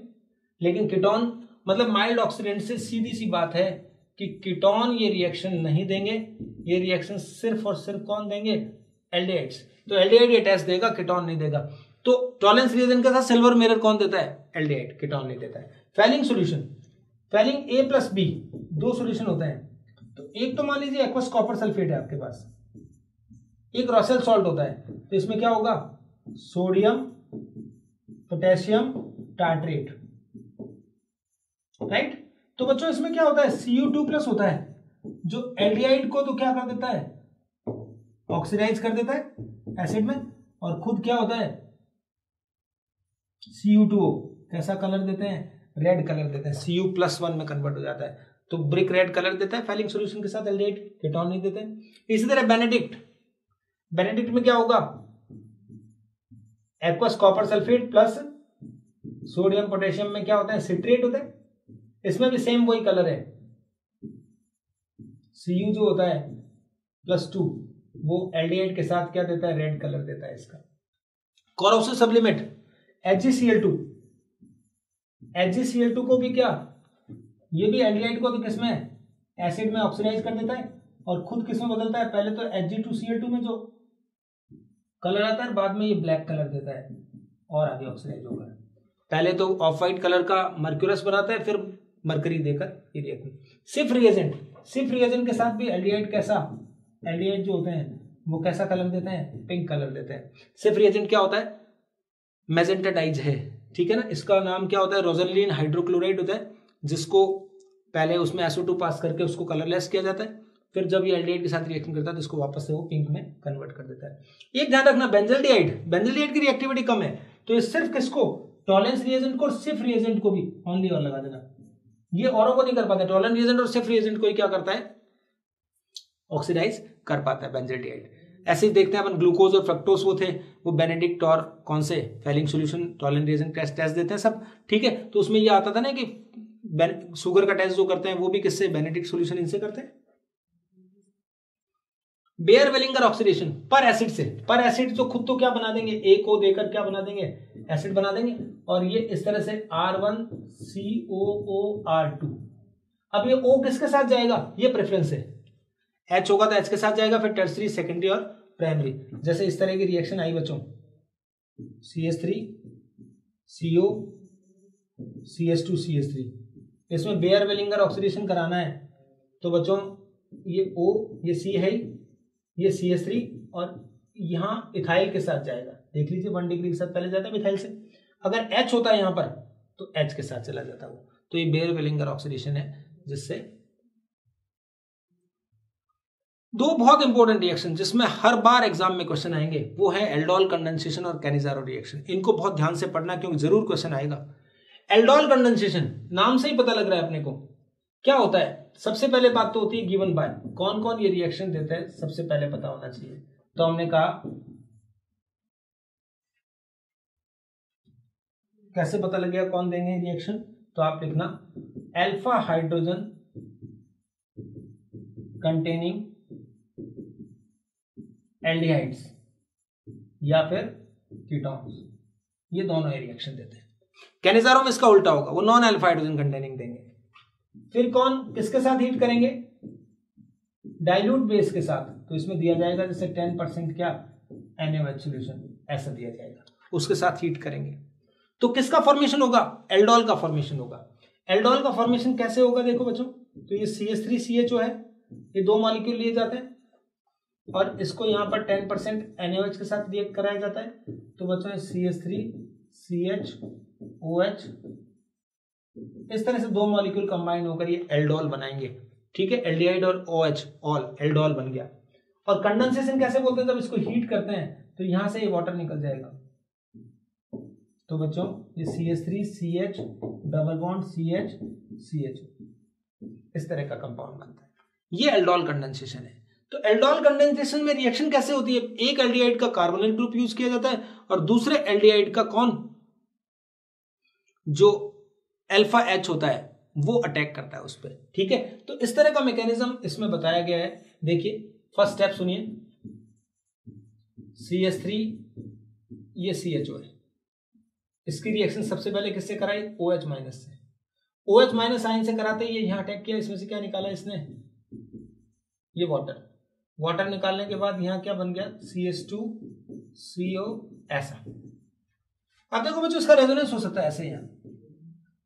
लेकिन कीटोन मतलब माइल्ड ऑक्सीडेंट से सीधी सी बात है कि कीटोन ये रिएक्शन नहीं देंगे, ये रिएक्शन सिर्फ और सिर्फ कौन देंगे, एल्डिहाइड्स। तो एल्डिहाइड ये टेस्ट देगा, कीटोन नहीं देगा। तो टॉलेंस रिएजेंट के साथ सिल्वर मिरर कौन देता है? एल्डिहाइड, कीटोन नहीं देता है। Falling solution, falling A plus B, दो सॉल्यूशन होते हैं। तो एक तो मान लीजिए एक्वस कॉपर सल्फेट है आपके पास, एक रॉसेल सॉल्ट होता है, तो इसमें क्या होगा? Sodium potassium tartrate, right. तो बच्चों इसमें क्या होता है? Cu2 प्लस होता है, जो एल्डिहाइड को तो क्या कर देता है? ऑक्सीडाइज कर देता है एसिड में, और खुद क्या होता है? Cu2O कैसा कलर देते हैं? रेड कलर देते हैं, Cu+1 में कन्वर्ट हो जाता है, तो ब्रिक रेड कलर देता है फैलिंग सॉल्यूशन के साथ एल्डिहाइड, कीटोन नहीं देते हैं। इसी तरह बेनेडिक्ट, बेनेडिक्ट में क्या होगा? Aqueous copper sulphate plus sodium potassium में क्या होता है? सिट्रेट होता है। इसमें भी सेम वही कलर है, Cu जो होता है +2, वो एल्डिहाइड के साथ क्या देता है? रेड कलर देता है इसका। कोरोसिव सब्लिमेट HgCl2, HgCl2 को भी क्या, ये भी एल्डिहाइड को भी किसमें? एसिड में ऑक्सीडाइज कर देता है, और खुद किसमें बदलता है? पहले तो Hg2Cl2 में जो कलर आता है, बाद में ये ब्लैक कलर देता है और आगे ऑक्सीडाइज होगा। पहले तो ऑफ वाइट कलर का मर्क्यूरस बनाता है, फिर मरकरी देकर ये रिएक्शन। सिफ रिएजेंट, सिफ रिएजेंट के साथ भी एल्डिहाइड कैसा, एल्डिहाइड जो होते हैं वो कैसा कलर देते हैं? पिंक कलर देते हैं। सिफ रिएजेंट क्या होता है? मैजेंटा डाइज है, ठीक है ना। इसका नाम क्या होता है? रोजेलिन हाइड्रोक्लोराइड होता है, जिसको पहले उसमें SO2 पास करके उसको कलरलेस किया जाता है, फिर जब ये एल्डिहाइड के साथ रिएक्शन करता है तो इसको वापस से वो पिंक में कन्वर्ट कर देता है। एक ध्यान रखना, बेंजल्डिहाइड, बेंजल्डिहाइड की रिएक्टिविटी कम है, तो ये सिर्फ किसको? टॉलेंस रिएजेंट को और सिफ रिएजेंट को भी ओनली और लगा देना, ये औरों को नहीं कर पाता। टॉलेंस रिएजेंट और सिफ रिएजेंट को ही क्या करता है? ऑक्सीडाइज कर पाता है बेंजल्डिहाइड। ऐसे ही देखते हैं अपन, ग्लूकोज और फ्रक्टोज वो थे, वो बेनेडिक्ट और कौन से Fehling solution Tollens reagent test देते हैं सब, ठीक है। तो उसमें ये आता था ना कि शुगर का टेस्ट जो करते हैं वो भी किससे? बेनेडिक्ट सॉल्यूशन इनसे करते हैं। बेयर वेलिंगर ऑक्सीडेशन पर एसिड से, पर एसिड जो खुद तो क्या बना देंगे? A को देकर क्या बना देंगे? एसिड बना देंगे, और ये इस तरह से R1COOR2। अब ये O किसके साथ जाएगा? ये प्रेफरेंस है, H होगा तो H के साथ जाएगा, फिर टर्सरी, सेकेंडरी और प्राइमरी। जैसे इस तरह की रिएक्शन आई बच्चों, CH3 CO CH2 CH3, इसमें बेयर वेलिंगर ऑक्सीडेशन कराना है, तो बच्चों ये O, ये C है, ये CH3, और यहां इथाइल के साथ जाएगा। देख लीजिए 1 डिग्री के साथ पहले जाता है इथाइल से। अगर H होता है यहां पर तो H के साथ चला जाता है वो, तो ये बेयर वेलिंगर ऑक्सीडेशन है, जिससे दो बहुत इंपॉर्टेंट रिएक्शन जिसमें हर बार एग्जाम में क्वेश्चन आएंगे, वो है एल्डोल कंडेंसेशन और कैनिजारो रिएक्शन। इनको बहुत ध्यान से पढ़ना क्योंकि जरूर क्वेश्चन आएगा। एल्डोल कंडेंसेशन, नाम से ही पता लग रहा है अपने को क्या होता है। सबसे पहले बात तो होती है गिवन बाय, कौन कौन ये रिएक्शन देता है सबसे पहले पता होना चाहिए। तो हमने कहा कैसे पता लगेगा कौन देंगे रिएक्शन, तो आप लिखना अल्फा हाइड्रोजन कंटेनिंग एल्डिहाइड्स या फिर कीटोन्स, ये दोनों रिएक्शन देते हैं। कैनिजारो में इसका उल्टा होगा, वो नॉन अल्फा हाइड्रोजन कंटेनिंग देंगे। फिर कौन किसके साथ हीट करेंगे? डाइल्यूट बेस के साथ, तो इसमें दिया जाएगा जैसे 10% क्या NaOH सॉल्यूशन, ऐसा दिया जाएगा, उसके साथ हीट करेंगे तो किसका फॉर्मेशन होगा? एल्डोल का फॉर्मेशन होगा। एल्डोल का फॉर्मेशन कैसे होगा देखो बच्चों, तो ये CH3CHO है, ये दो मॉलिक्यूल लिए जाते हैं और इसको यहां पर 10% NaOH के साथ रिएक्ट कराया जाता है, तो बच्चों CH3CHOH, इस तरह से दो मॉलिक्यूल कंबाइन होकर ये एल्डोल बनाएंगे, ठीक है। एल्डिहाइड और OH ऑल एल्डोल बन गया। और कंडेंसेशन कैसे बोलते हैं? जब इसको हीट करते हैं तो यहां से ये वाटर निकल जाएगा, तो बच्चों ये CH3CH डबल बॉन्ड CH इस तरह का कंपाउंड बनता है, ये एल्डोल कंडेंसेशन है। तो एल्डोल कंडेंसेशन में रिएक्शन कैसे होती है? एक एल्डिहाइड का कार्बोनिल ग्रुप यूज किया जाता है और दूसरे एल्डिहाइड का कौन, जो अल्फा H होता है वो अटैक करता है उस पर, ठीक है। तो इस तरह का मैकेनिज्म इसमें बताया गया है। देखिए फर्स्ट स्टेप सुनिए, CH3 ये CHO है, इसकी रिएक्शन सबसे पहले किससे कराई? OH माइनस से। OH माइनस आयन से कराते ही ये यहां अटैक किया, इसमें से क्या निकाला इसने? ये वाटर। वाटर निकालने के बाद यहां क्या बन गया? CH2CO ऐसा, अब देखो बच्चों इसका रेजोनेंस हो सकता है ऐसे यहाँ,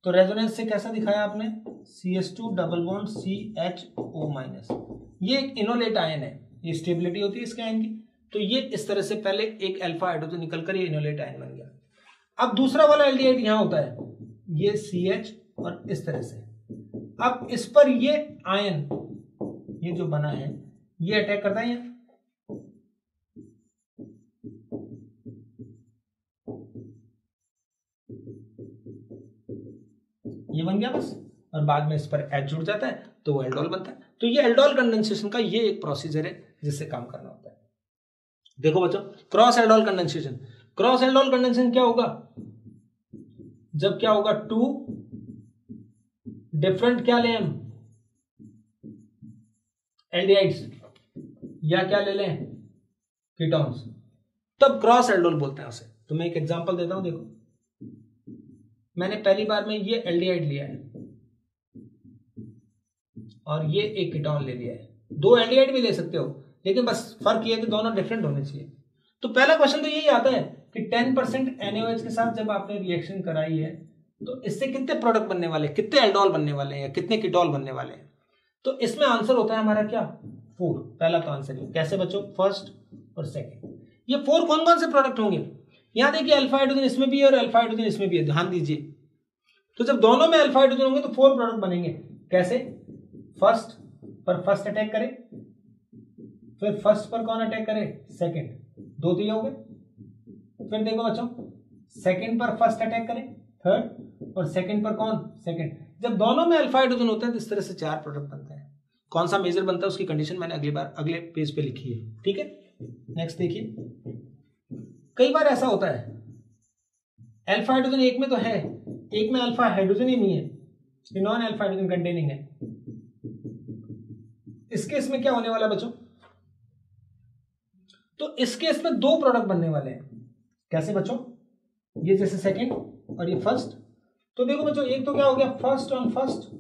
तो रेजोनेंस से कैसा दिखाया आपने, CH2 डबल बॉन्ड CHO-, ये एक इनोलेट आयन है, ये स्टेबिलिटी होती है इसके आयन की, तो ये इस तरह से पहले एक अल्फा हाइड्रोजन निकलकर ये इनोलेट आयन बन गया। अब दूसरा वाला एल्डिहाइड यहां होता है, ये CH और इस तरह से, अब इस पर ये आयन, ये जो बना है ये अटैक करता है यहाँ, ये बन गया बस, और बाद में इस पर H जुड़ जाता है तो वो एल्डोल बनता है। तो ये एल्डोल कंडेंसेशन का ये एक प्रोसीजर है जिससे काम करना होता है। देखो बच्चों cross aldol condensation, cross aldol condensation क्या होगा, जब क्या होगा, टू डिफरेंट क्या लें हम, एल्डिहाइड्स, या क्या ले लें, कीटोन्स, तब क्रॉस एल्डोल बोलते हैं उसे। तो मैं एक एग्जांपल देता हूं, देखो मैंने पहली बार में ये एल्डिहाइड लिया है और ये एक कीटोन ले लिया है, दो एल्डिहाइड भी ले सकते हो, लेकिन बस फर्क ये है कि दोनों डिफरेंट होने चाहिए। तो पहला क्वेश्चन तो यही आता है कि 10% NaOH के साथ जब आपने रिएक्शन कराई है तो इससे कितने प्रोडक्ट बनने वाले, कितने एल्डोल बनने वाले हैं या कितने कीटोल बनने वाले हैं। तो इसमें आंसर होता है हमारा क्या, 4, पहला तो आंसर है। कैसे बच्चों, फर्स्ट और सेकंड, ये 4 कौन कौन से प्रोडक्ट होंगे, यहां देखिए अल्फा हाइड्रोजन इसमें भी है और अल्फा हाइड्रोजन इसमें भी है, ध्यान दीजिए। तो जब दोनों में अल्फा हाइड्रोजन होंगे तो 4 प्रोडक्ट बनेंगे। कैसे, फर्स्ट पर फर्स्ट अटैक करे, फिर फर्स्ट पर कौन अटैक करे, सेकंड, 2 तो ये हो गए। फिर देखो बच्चों सेकंड पर फर्स्ट अटैक करे, थर्ड, और सेकंड पर कौन, सेकंड। जब दोनों में अल्फा हाइड्रोजन होते हैं तो इस तरह से 4 प्रोडक्ट बनते हैं। कौन सा मेजर बनता है उसकी कंडीशन मैंने अगली बार अगले पेज पे लिखी है, ठीक है। नेक्स्ट देखिए, कई बार ऐसा होता है अल्फा हाइड्रोजन एक में तो है, एक में अल्फा हाइड्रोजन ही नहीं है, ये नॉन अल्फा हाइड्रोजन कंटेनिंग है। इस केस में क्या होने वाला बच्चों, तो इस केस में 2 प्रोडक्ट बनने वाले हैं। कैसे बच्चों, ये जैसे सेकंड और ये फर्स्ट, तो देखो बच्चों एक तो क्या हो गया, फर्स्ट ऑन फर्स्ट,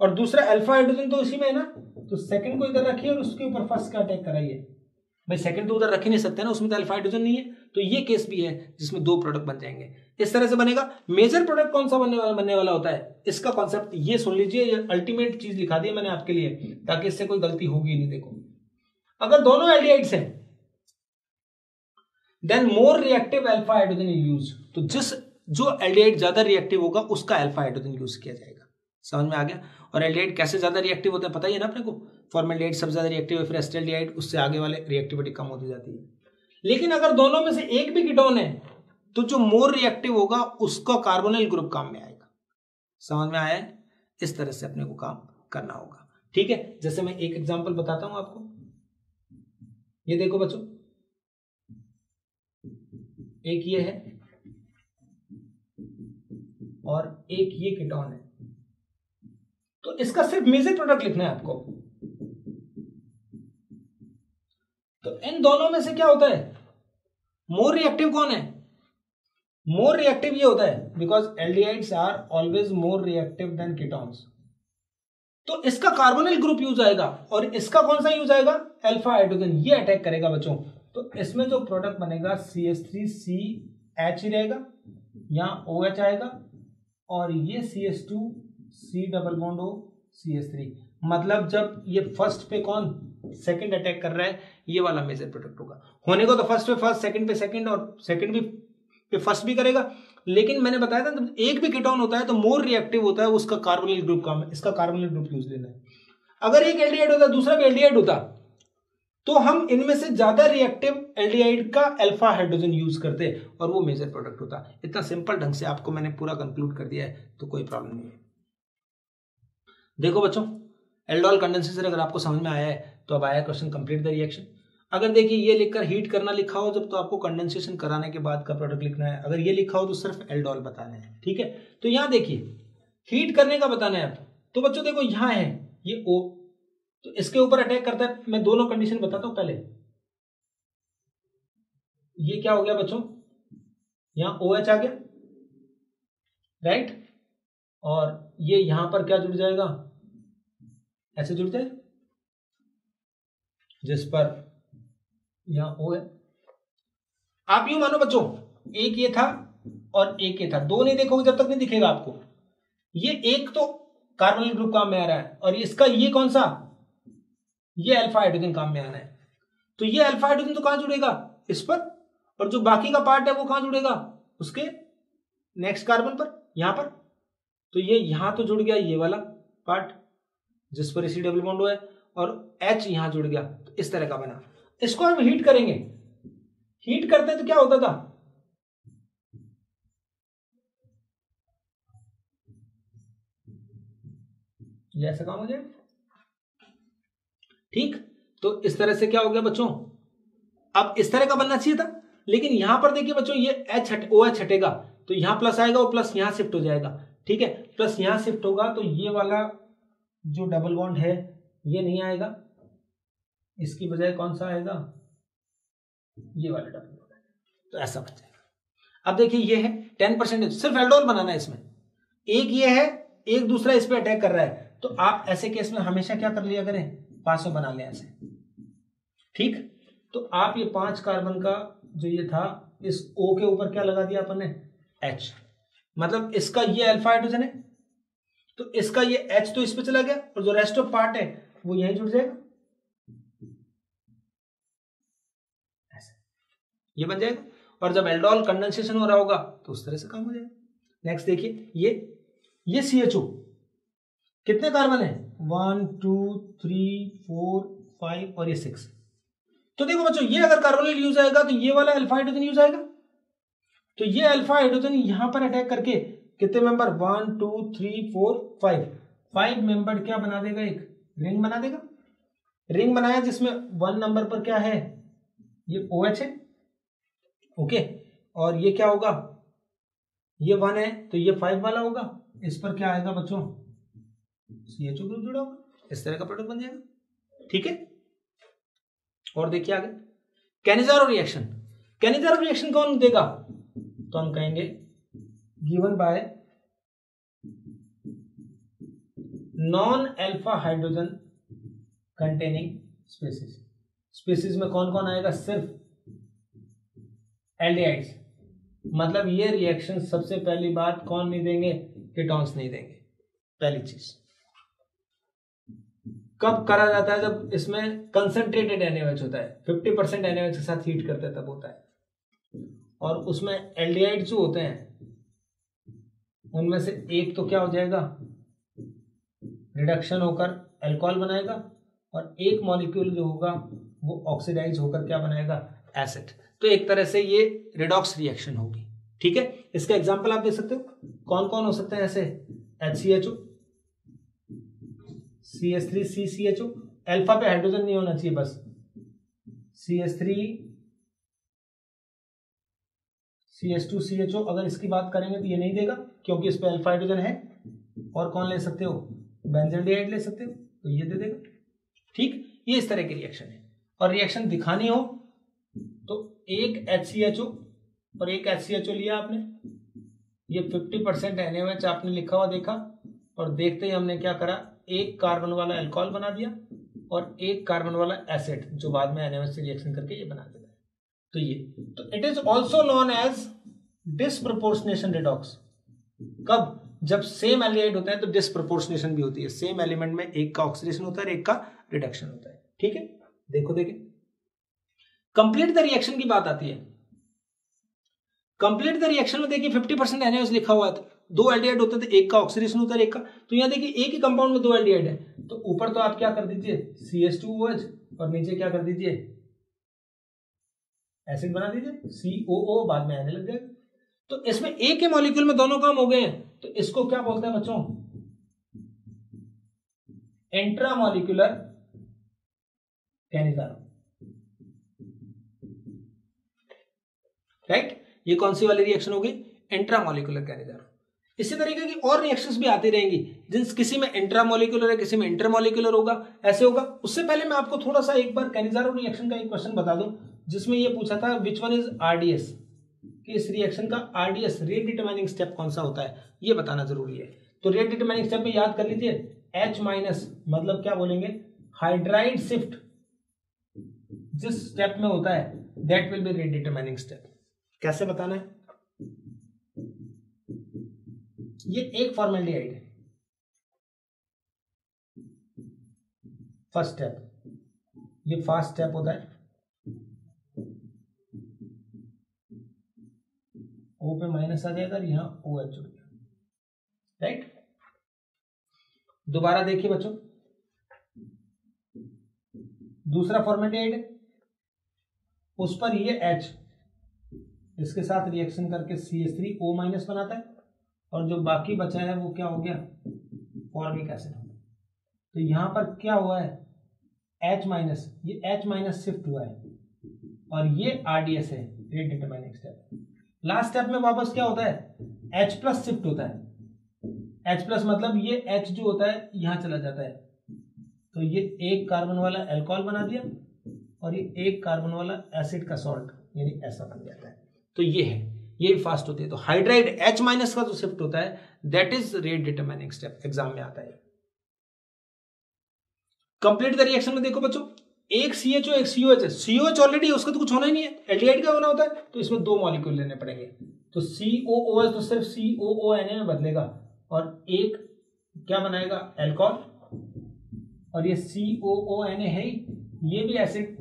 और दूसरा अल्फा हाइड्रोजन तो इसी में है ना, तो सेकंड को इधर रखिए और उसके ऊपर फर्स्ट का अटैक कराइए। भाई सेकंड तो उधर रख ही नहीं सकते ना, उसमें तो अल्फा हाइड्रोजन नहीं है, तो ये केस भी है जिसमें 2 प्रोडक्ट बन जाएंगे। इस तरह से बनेगा। मेजर प्रोडक्ट कौन सा बनने वाला होता है, इसका कॉन्सेप्ट ये सुन लीजिए, ये अल्टीमेट चीज लिखा दी है मैंने आपके लिए ताकि इससे कोई गलती होगी नहीं। देखो अगर दोनों एल्डिहाइड्स हैं then more reactive alpha hydrogen use, तो जो एल्डिहाइड ज्यादा रिएक्टिव होगा उसका अल्फा हाइड्रोजन यूज किया जाएगा। समझ में आ गया। और एल्डिहाइड कैसे ज्यादा रिएक्टिव होते हैं पता ही है ना अपने को, फॉर्मेल्डिहाइड सबसे ज्यादा रिएक्टिव है, फिर एस्टेल्डिहाइड उससे आगे वाले रिएक्टिविटी कम होती जाती है। लेकिन अगर दोनों में से एक भी कीटोन है तो जो मोर रिएक्टिव होगा उसका कार्बोनिल ग्रुप काम में आएगा। समझ में आया है, इस तरह से अपने को काम करना होगा, ठीक है। जैसे मैं एक एग्जांपल बताता हूं आपको, ये देखो बच्चों, एक ये है और एक ये कीटोन है, तो इसका सिर्फ मेजर प्रोडक्ट लिखना है आपको। तो इन दोनों में से क्या होता है, मोर रिएक्टिव कौन है, मोर रिएक्टिव ये होता है because aldehydes are always more reactive than ketones. तो इसका कार्बोनिल ग्रुप यूज आएगा और इसका कौन सा यूज आएगा, अल्फा हाइड्रोजन, ये अटैक करेगा बच्चों। तो इसमें जो प्रोडक्ट बनेगा CH3CH ही रहेगा, यहां OH आएगा और ये CH2C double bond O CH3। मतलब जब ये फर्स्ट पे कौन सेकंड अटैक कर रहा है, ये वाला मेजर प्रोडक्ट होगा। होने को तो फर्स्ट पे फर्स्ट, सेकंड पे सेकंड और सेकंड भी पे फर्स्ट भी करेगा, लेकिन मैंने बताया था जब एक भी कीटोन होता है तो मोर रिएक्टिव होता है, उसका कार्बोनिल ग्रुप काम है, इसका कार्बोनिल ग्रुप यूज लेना है। अगर एक एल्डिहाइड होता दूसरा भी एल्डिहाइड होता तो हम इनमें से ज्यादा रिएक्टिव एल्डिहाइड का अल्फा हाइड्रोजन यूज करते और वो मेजर प्रोडक्ट होता। इतना सिंपल ढंग से आपको मैंने पूरा कंक्लूड कर दिया है, तो कोई प्रॉब्लम नहीं है। देखो बच्चों एल्डोल कंडेंसेशन अगर आपको समझ में आया है तो अब आया क्वेश्चन कंप्लीट द रिएक्शन। अगर देखिए ये लिखकर हीट करना लिखा हो जब, तो आपको कंडेंसेशन कराने के बाद का प्रोडक्ट लिखना है। अगर ये लिखा हो तो सिर्फ एल्डोल बताना है, ठीक है। तो यहां देखिए हीट करने का बताना है आप, तो बच्चों देखो यहां है ये O, तो इसके ऊपर अटैक करता है। मैं दोनों कंडीशन बताता हूं पहले। ये क्या हो गया बच्चों, यहां OH आ गया, राइट, और ये यहां पर क्या जुड़ जाएगा, ऐसे जुड़ जाए, जिस पर यहां O है। आप यूं मानो बच्चों एक ये था और एक ये था, दो नहीं देखोगे जब तक नहीं दिखेगा आपको। ये एक तो कार्बोनिल ग्रुप काम में आ रहा है और इसका ये कौन सा, ये अल्फा हाइड्रोजन काम में आना है। तो ये अल्फा हाइड्रोजन तो कहां जुड़ेगा, इस पर, और जो बाकी का पार्ट है वो कहां जुड़ेगा, उसके नेक्स्ट कार्बन पर, यहां पर। तो ये यहां तो जुड़ गया ये वाला पार्ट जिस पर इसी डबल बॉन्ड हुआ है, और H यहां जुड़ गया, तो इस तरह का बना। इसको हम हीट करेंगे, हीट करते तो क्या होता था, ये ऐसा काम हो जाए, ठीक। तो इस तरह से क्या हो गया बच्चों, अब इस तरह का बनना चाहिए था, लेकिन यहां पर देखिए बच्चों ये OH हटेगा तो यहां प्लस आएगा, वो प्लस यहां शिफ्ट हो जाएगा, ठीक है, प्लस यहां शिफ्ट होगा तो ये वाला जो डबल बॉन्ड है ये नहीं आएगा, इसकी बजाय कौन सा आएगा, ये वाला डबल बॉन्ड, तो ऐसा बन जाएगा। अब देखिए ये है 10%, सिर्फ एल्डोल बनाना है इसमें, एक ये है, एक दूसरा इस पे अटैक कर रहा है, तो आप ऐसे केस में हमेशा क्या कर लिया करें, 500 बना लें ऐसे, ठीक। तो आप ये 5 कार्बन का जो ये था, इस O के ऊपर क्या लगा दिया अपन ने, H, मतलब इसका ये अल्फा हाइड्रोजन है तो इसका ये H तो इस पे चला गया और जो रेस्ट ऑफ पार्ट है वो यहीं जुड़ जाएगा, ऐसे ये बन जाएगा। और जब एल्डोल कंडेंसेशन हो रहा होगा तो उस तरह से काम हो जाएगा। नेक्स्ट देखिए ये CHO कितने कार्बन है, 1 2 3 4 5 और ये 6। तो देखो बच्चों ये अगर कार्बोनिल यूज आएगा तो ये वाला अल्फा हाइड्रोजन यूज आएगा, तो ये अल्फा हाइड्रोजन यहां पर अटैक करके कितने मेंबर, 1 2 3 4 5 मेंबर क्या बना देगा, एक रिंग बना देगा। रिंग बनाया जिसमें 1 नंबर पर क्या है, ये OH है, ओके, और ये क्या होगा, ये 1 है तो ये 5 वाला होगा, इस पर क्या आएगा बच्चों, CHO ग्रुप जुड़ा होगा, इस तरह का प्रोडक्ट बन जाएगा, ठीक है। और देखिए आगे कैनिजारो रिएक्शन, कैनिजारो रिएक्शन कौन देगा, तो हम कहेंगे given by non alpha hydrogen containing species. Species में कौन कौन आएगा, सिर्फ एल्डिहाइड्स, मतलब ये रिएक्शन सबसे पहली बात कौन नहीं देंगे, कीटोन्स नहीं देंगे, पहली चीज। कब करा जाता है, जब इसमें कंसंट्रेटेड NaOH होता है, 50% NaOH के साथ हीट करते हैं तब होता है, और उसमें एल्डिहाइड जो होते हैं उनमें से एक तो क्या हो जाएगा, रिडक्शन होकर अल्कोहल बनाएगा, और एक मॉलिक्यूल जो होगा वो ऑक्सीडाइज होकर क्या बनाएगा, एसिड। तो एक तरह से ये रिडॉक्स रिएक्शन होगी, ठीक है। इसका एग्जांपल आप देख सकते हो, कौन कौन हो सकते हैं ऐसे, HCHO, CH3 CCHO, अल्फा पे हाइड्रोजन नहीं होना चाहिए बस, CH3 CH2 CHO, अगर इसकी बात करेंगे तो ये नहीं देगा क्योंकि इस पे अल्फा हाइड्रोजन है। और कौन ले सकते हो, बेंजोल्डिहाइड ले सकते हो, तो ये दे देगा, ठीक। ये इस तरह की रिएक्शन है, और रिएक्शन दिखानी हो तो एक HCHO और एक HCHO लिया आपने, ये 50% NaOH आपने लिखा हुआ देखा, और देखते ही हमने क्या करा, एक कार्बन वाला अल्कोहल बना दिया और एक कार्बन वाला एसिड जो बाद में NaOH से रिएक्शन करके ये बना देगा। तो ये, तो it is also known as disproportionation redox. कब, जब सेम एल्डिहाइड होता है तो डिसप्रोपोर्शनेशन भी होती है, सेम एलिमेंट में एक का ऑक्सीडेशन होता है और एक का रिडक्शन होता है, ठीक है। देखो देखिए कंप्लीट द रिएक्शन की बात आती है, कंप्लीट द रिएक्शन में देखिए 50% NaOH लिखा हुआ है, दो एल्डिहाइड होते थे, एक का ऑक्सीडेशन होता है एक का, तो यहाँ देखिए एक ही कंपाउंड में दो एल्डिहाइड है, तो ऊपर तो आप क्या कर दीजिए CH2OH और नीचे क्या कर दीजिए एसिड बना दीजिए COO, बाद में आने लग जाएगा। तो इसमें एक ही मॉलिक्यूल में दोनों काम हो गए हैं, तो इसको क्या बोलते हैं बच्चों, इंट्रामॉलिक्यूलर कैनिजारो, राइट। ये कौन सी वाली रिएक्शन होगी, इंट्रामॉलिक्यूलर कैनिजारो। इसी तरीके की और रिएक्शंस भी आती रहेंगी, जिन किसी में इंट्रामॉलिक्यूलर है, किसी में इंटरमॉलिक्यूलर होगा, ऐसे होगा। उससे पहले मैं आपको थोड़ा सा एक बार कैनिजारो रिएक्शन का एक क्वेश्चन बता दूं, जिसमें ये पूछा था विच वन इज RDS, कि इस रिएक्शन का RDS रेट डिटरमाइनिंग स्टेप कौन सा होता है, ये बताना जरूरी है। तो रेट डिटरमाइनिंग स्टेप में याद कर लीजिए, H माइनस मतलब क्या बोलेंगे, हाइड्राइड शिफ्ट जिस स्टेप में होता है that will be rate determining step. कैसे बताना है? ये एक फॉर्मेल्डिहाइड है, फर्स्ट स्टेप, ये फास्ट स्टेप होता है, O पे माइनस आ जाएगा और यहाँ OH जुड़ गया, राइट। दोबारा देखिए बच्चों, दूसरा फॉर्मेल्डिहाइड है, उस पर ये H इसके साथ रिएक्शन करके CH3O माइनस बनाता है, और जो बाकी बचा है वो क्या हो गया, फॉर्मिक एसिड। तो यहां पर क्या हुआ है, H माइनस, ये H माइनस शिफ्ट हुआ है, और ये RDS है, rate determining step. Last step में वापस क्या होता है, H प्लस शिफ्ट होता है। H प्लस मतलब ये H जो होता है यहां चला जाता है, तो ये एक कार्बन वाला अल्कोहल बना दिया, और ये एक कार्बन वाला एसिड का सॉल्ट यानी ऐसा बन जाता है। तो ये है, ये फास्ट होती है। तो हाइड्राइड H माइनस का जो शिफ्ट होता है that is rate determining step, exam में आता है। कंप्लीट द रिएक्शन में देखो बच्चों, एक CHO एक COH है, COH ऑलरेडी है, उसका तो कुछ होना ही नहीं है, एल्डिहाइड का होना होता है, तो इसमें दो मॉलिक्यूल लेने पड़ेंगे। तो COOH तो सिर्फ COONA में बदलेगा, और एक क्या बनाएगा, अल्कोहल, और ये COONA है ही, ये भी एसिड।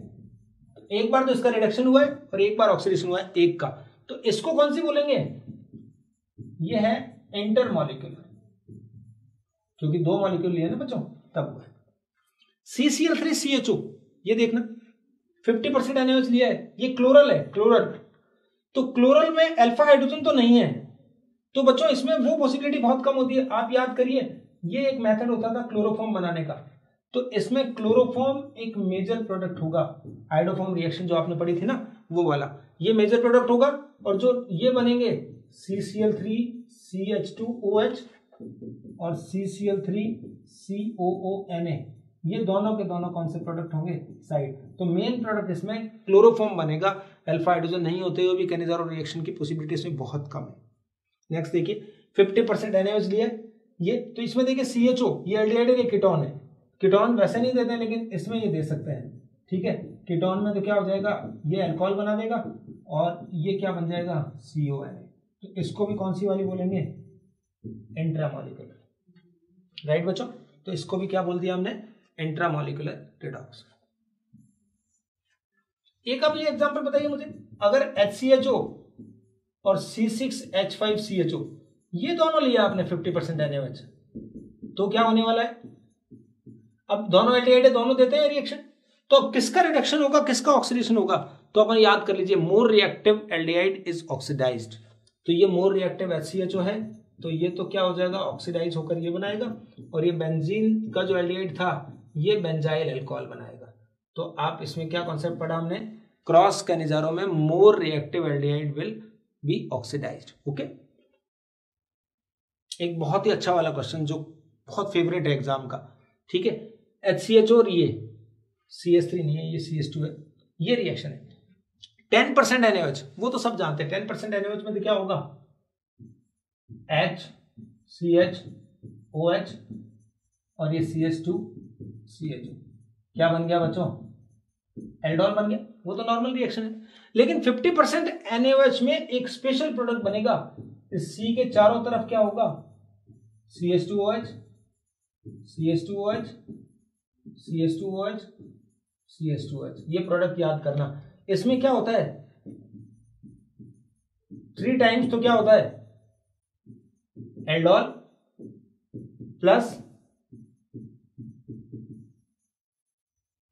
एक बार तो इसका रिडक्शन हुआ है और एक बार ऑक्सीडेशन हुआ है एक का, तो इसको कौन सी बोलेंगे, ये है इंटरमॉलिक्यूलर, क्योंकि दो मॉलिक्यूल लिए ना बच्चों तब हुआ है। CCl3CHO, ये देखना 50% NaOH लिया है, ये क्लोरल है, क्लोरल। तो क्लोरल में अल्फा हाइड्रोजन तो नहीं है, तो बच्चों इसमें वो पॉसिबिलिटी बहुत कम होती है। आप याद करिए, ये एक मेथड होता था क्लोरोफॉर्म बनाने का, तो इसमें क्लोरोफॉर्म एक मेजर प्रोडक्ट होगा, आइडोफॉर्म रिएक्शन जो आपने पढ़ी थी ना वो वाला, ये मेजर प्रोडक्ट होगा, और जो ये बनेंगे CCl3CH2OH और CCl3COONA, ये दोनों के दोनों कौन से प्रोडक्ट होंगे, साइड। तो मेन प्रोडक्ट इसमें क्लोरोफॉर्म बनेगा, अल्फा हाइड्रोजन नहीं होते हुए भी कैनिजारो रिएक्शन की पॉसिबिलिटी इसमें बहुत कम है। नेक्स्ट देखिए, 50% NaOH लिया ये, तो इसमें देखिए CHO, ये एल्डिहाइड है, कीटोन है, कीटोन वैसे नहीं देते हैं लेकिन इसमें ये दे सकते हैं, ठीक है। कीटोन में तो क्या हो जाएगा, ये अल्कोहल बना देगा, और ये क्या बन जाएगा, CONA। तो इसको भी कौन सी वाली बोलेंगे, इंट्रामॉलिक्यूलर, राइट बच्चों। तो इसको भी क्या बोल दिया हमने, इंट्रामॉलिक्यूलर रिडॉक्स। एक अब ये एग्जांपल बताइए मुझे, अगर HCHO और C6H5CHO ये दोनों लिया आपने 50% NaOH, तो क्या होने वाला है, अब दोनों एल्डिहाइड है, दोनों देते हैं रिएक्शन, तो अब किसका रिडक्शन होगा, किसका ऑक्सीडेशन होगा, तो अपन याद कर लीजिए, more reactive aldehyde is oxidised. तो ये मोर रिएक्टिव HCHO है, तो ये तो क्या हो जाएगा, ऑक्सीडाइज होकर ये बनाएगा, और ये बेंजीन का जो एल्डिहाइड था ये बेंजाइल अल्कोहल बनाएगा। तो आप इसमें क्या कॉन्सेप्ट पढ़ा हमने, क्रॉस कैनिजारो में more reactive aldehyde will be oxidised. Okay, एक बहुत ही अच्छा वाला क्वेश्चन जो बहुत फेवरेट है एग्जाम का, ठीक है। HCHO और ये CH3 नहीं है, ये CH2 है, ये रिएक्शन है। 10% NaOH वो तो सब जानते हैं, 10% NaOH में तो क्या होगा, H CH OH और ये CH2CHO, क्या बन गया बच्चों, एल्डोल बन गया, वो तो नॉर्मल रिएक्शन है। लेकिन 50% NaOH में एक स्पेशल प्रोडक्ट बनेगा, इस C के चारों तरफ क्या होगा, CH2OH CH2OH CH2OH CH2OH, ये प्रोडक्ट याद करना। इसमें क्या होता है, 3 टाइम्स तो क्या होता है, aldol plus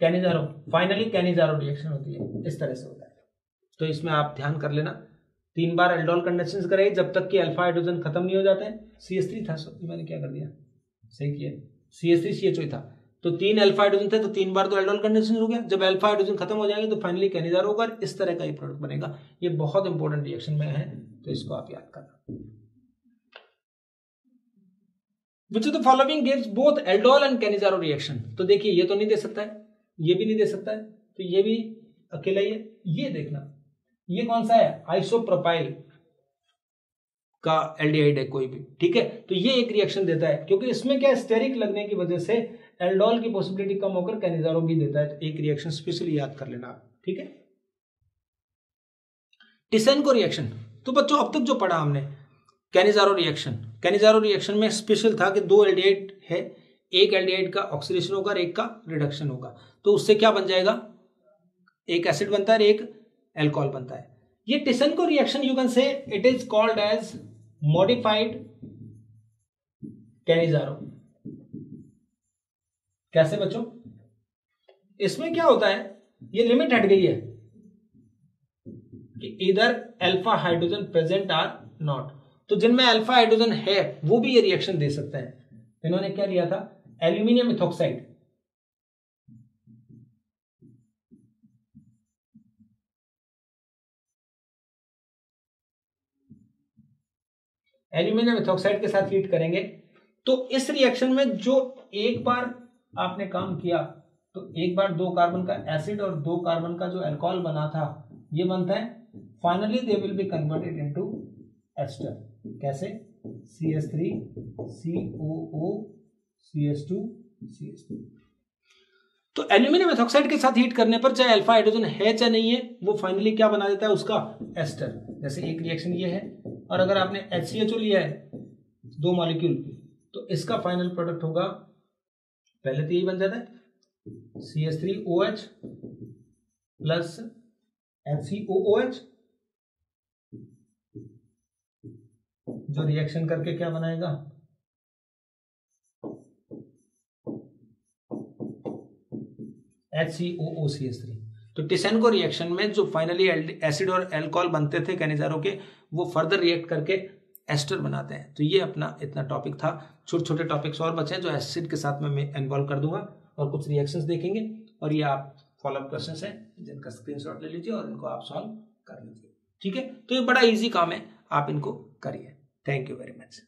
Cannizzaro, finally Cannizzaro reaction होती है, इस तरह से होता है। तो इसमें आप ध्यान कर लेना, 3 बार एल्डोल कंडक्शन करें जब तक कि अल्फा हाइड्रोजन खत्म नहीं हो जाते हैं। CH3 था, मैंने क्या कर दिया, सही किया, CH3CHO था, तो 3 अल्फा हाइड्रोजन थे, तो 3 बार तो एल्डोल कंडक्शन हो गया। जब अल्फा हाइड्रोजन खत्म हो जाएंगे तो फाइनली कैनिजारो होगा, इस तरह का ही प्रोडक्ट बनेगा। ये बहुत इंपॉर्टेंट रिएक्शन में है, तो इसको आप याद करना। Which of the following gives both aldol and Cannizzaro reaction, तो देखिए ये तो नहीं दे सकता है, ये भी नहीं दे सकता है, तो ये भी अकेला ही है। ये देखना, ये कौन सा है, आइसोप्रोपाइल का एल्डिहाइड है कोई भी, ठीक है। तो ये एक रिएक्शन देता है, क्योंकि इसमें क्या स्टेरिक लगने की वजह से एल्डोल की पॉसिबिलिटी कम होकर कैनिजारो भी देता है। तो एक रिएक्शन स्पेशली याद कर लेना, ठीक है। टिसेनको रिएक्शन, तो बच्चों अब तक जो पढ़ा हमने कैनिजारो रिएक्शन, कैनिजारो रिएक्शन में स्पेशल था कि 2 एल्डिहाइड है, एक एल्डिहाइड का ऑक्सीडेशन होगा और एक का रिडक्शन होगा, तो उससे क्या बन जाएगा, एक एसिड बनता है, एक एल्कोहल बनता है। ये Tishchenko reaction you can say it is called as modified Cannizzaro. कैसे बच्चों, इसमें क्या होता है, ये लिमिट हट गई है कि इधर alpha hydrogen present or not, तो जिनमें अल्फा हाइड्रोजन है वो भी ये रिएक्शन दे सकते हैं। इन्होंने क्या लिया था, एल्यूमिनियम इथॉक्साइड, एल्यूमिनियम इथॉक्साइड के साथ हीट करेंगे, तो इस रिएक्शन में जो एक बार आपने काम किया, तो एक बार 2 कार्बन का एसिड और 2 कार्बन का जो अल्कोहल बना था ये बनता है, finally they will be converted into ester. कैसे, CH3 COO CH2 CH3। तो एल्यूमिनियम इथॉक्साइड के साथ हीट करने पर चाहे अल्फा हाइड्रोजन है चाहे नहीं है, वो फाइनली क्या बना देता है उसका, एस्टर। जैसे एक रिएक्शन ये है, और अगर आपने HCHO लिया है 2 मॉलिक्यूल, तो इसका फाइनल प्रोडक्ट होगा, पहले तो यही बन जाता है CH3OH प्लस HCOOH, जो रिएक्शन करके क्या बनाएगा, HCOOCH3। तो टिसेनको रिएक्शन में जो फाइनली एसिड और अल्कोहल बनते थे कैनिजारो के, वो फर्दर रिएक्ट करके एस्टर बनाते हैं। तो ये अपना इतना टॉपिक था। छोटे छोटे टॉपिक्स और बचे हैं जो एसिड के साथ मैं इन्वॉल्व कर दूंगा, और कुछ रिएक्शंस देखेंगे, और ये आप फॉलोअप क्वेश्चंस हैं जिनका स्क्रीनशॉट ले लीजिए और इनको आप सॉल्व कर लीजिए। ठीक है, तो ये बड़ा इजी काम है, आप इनको करिए। Thank you very much.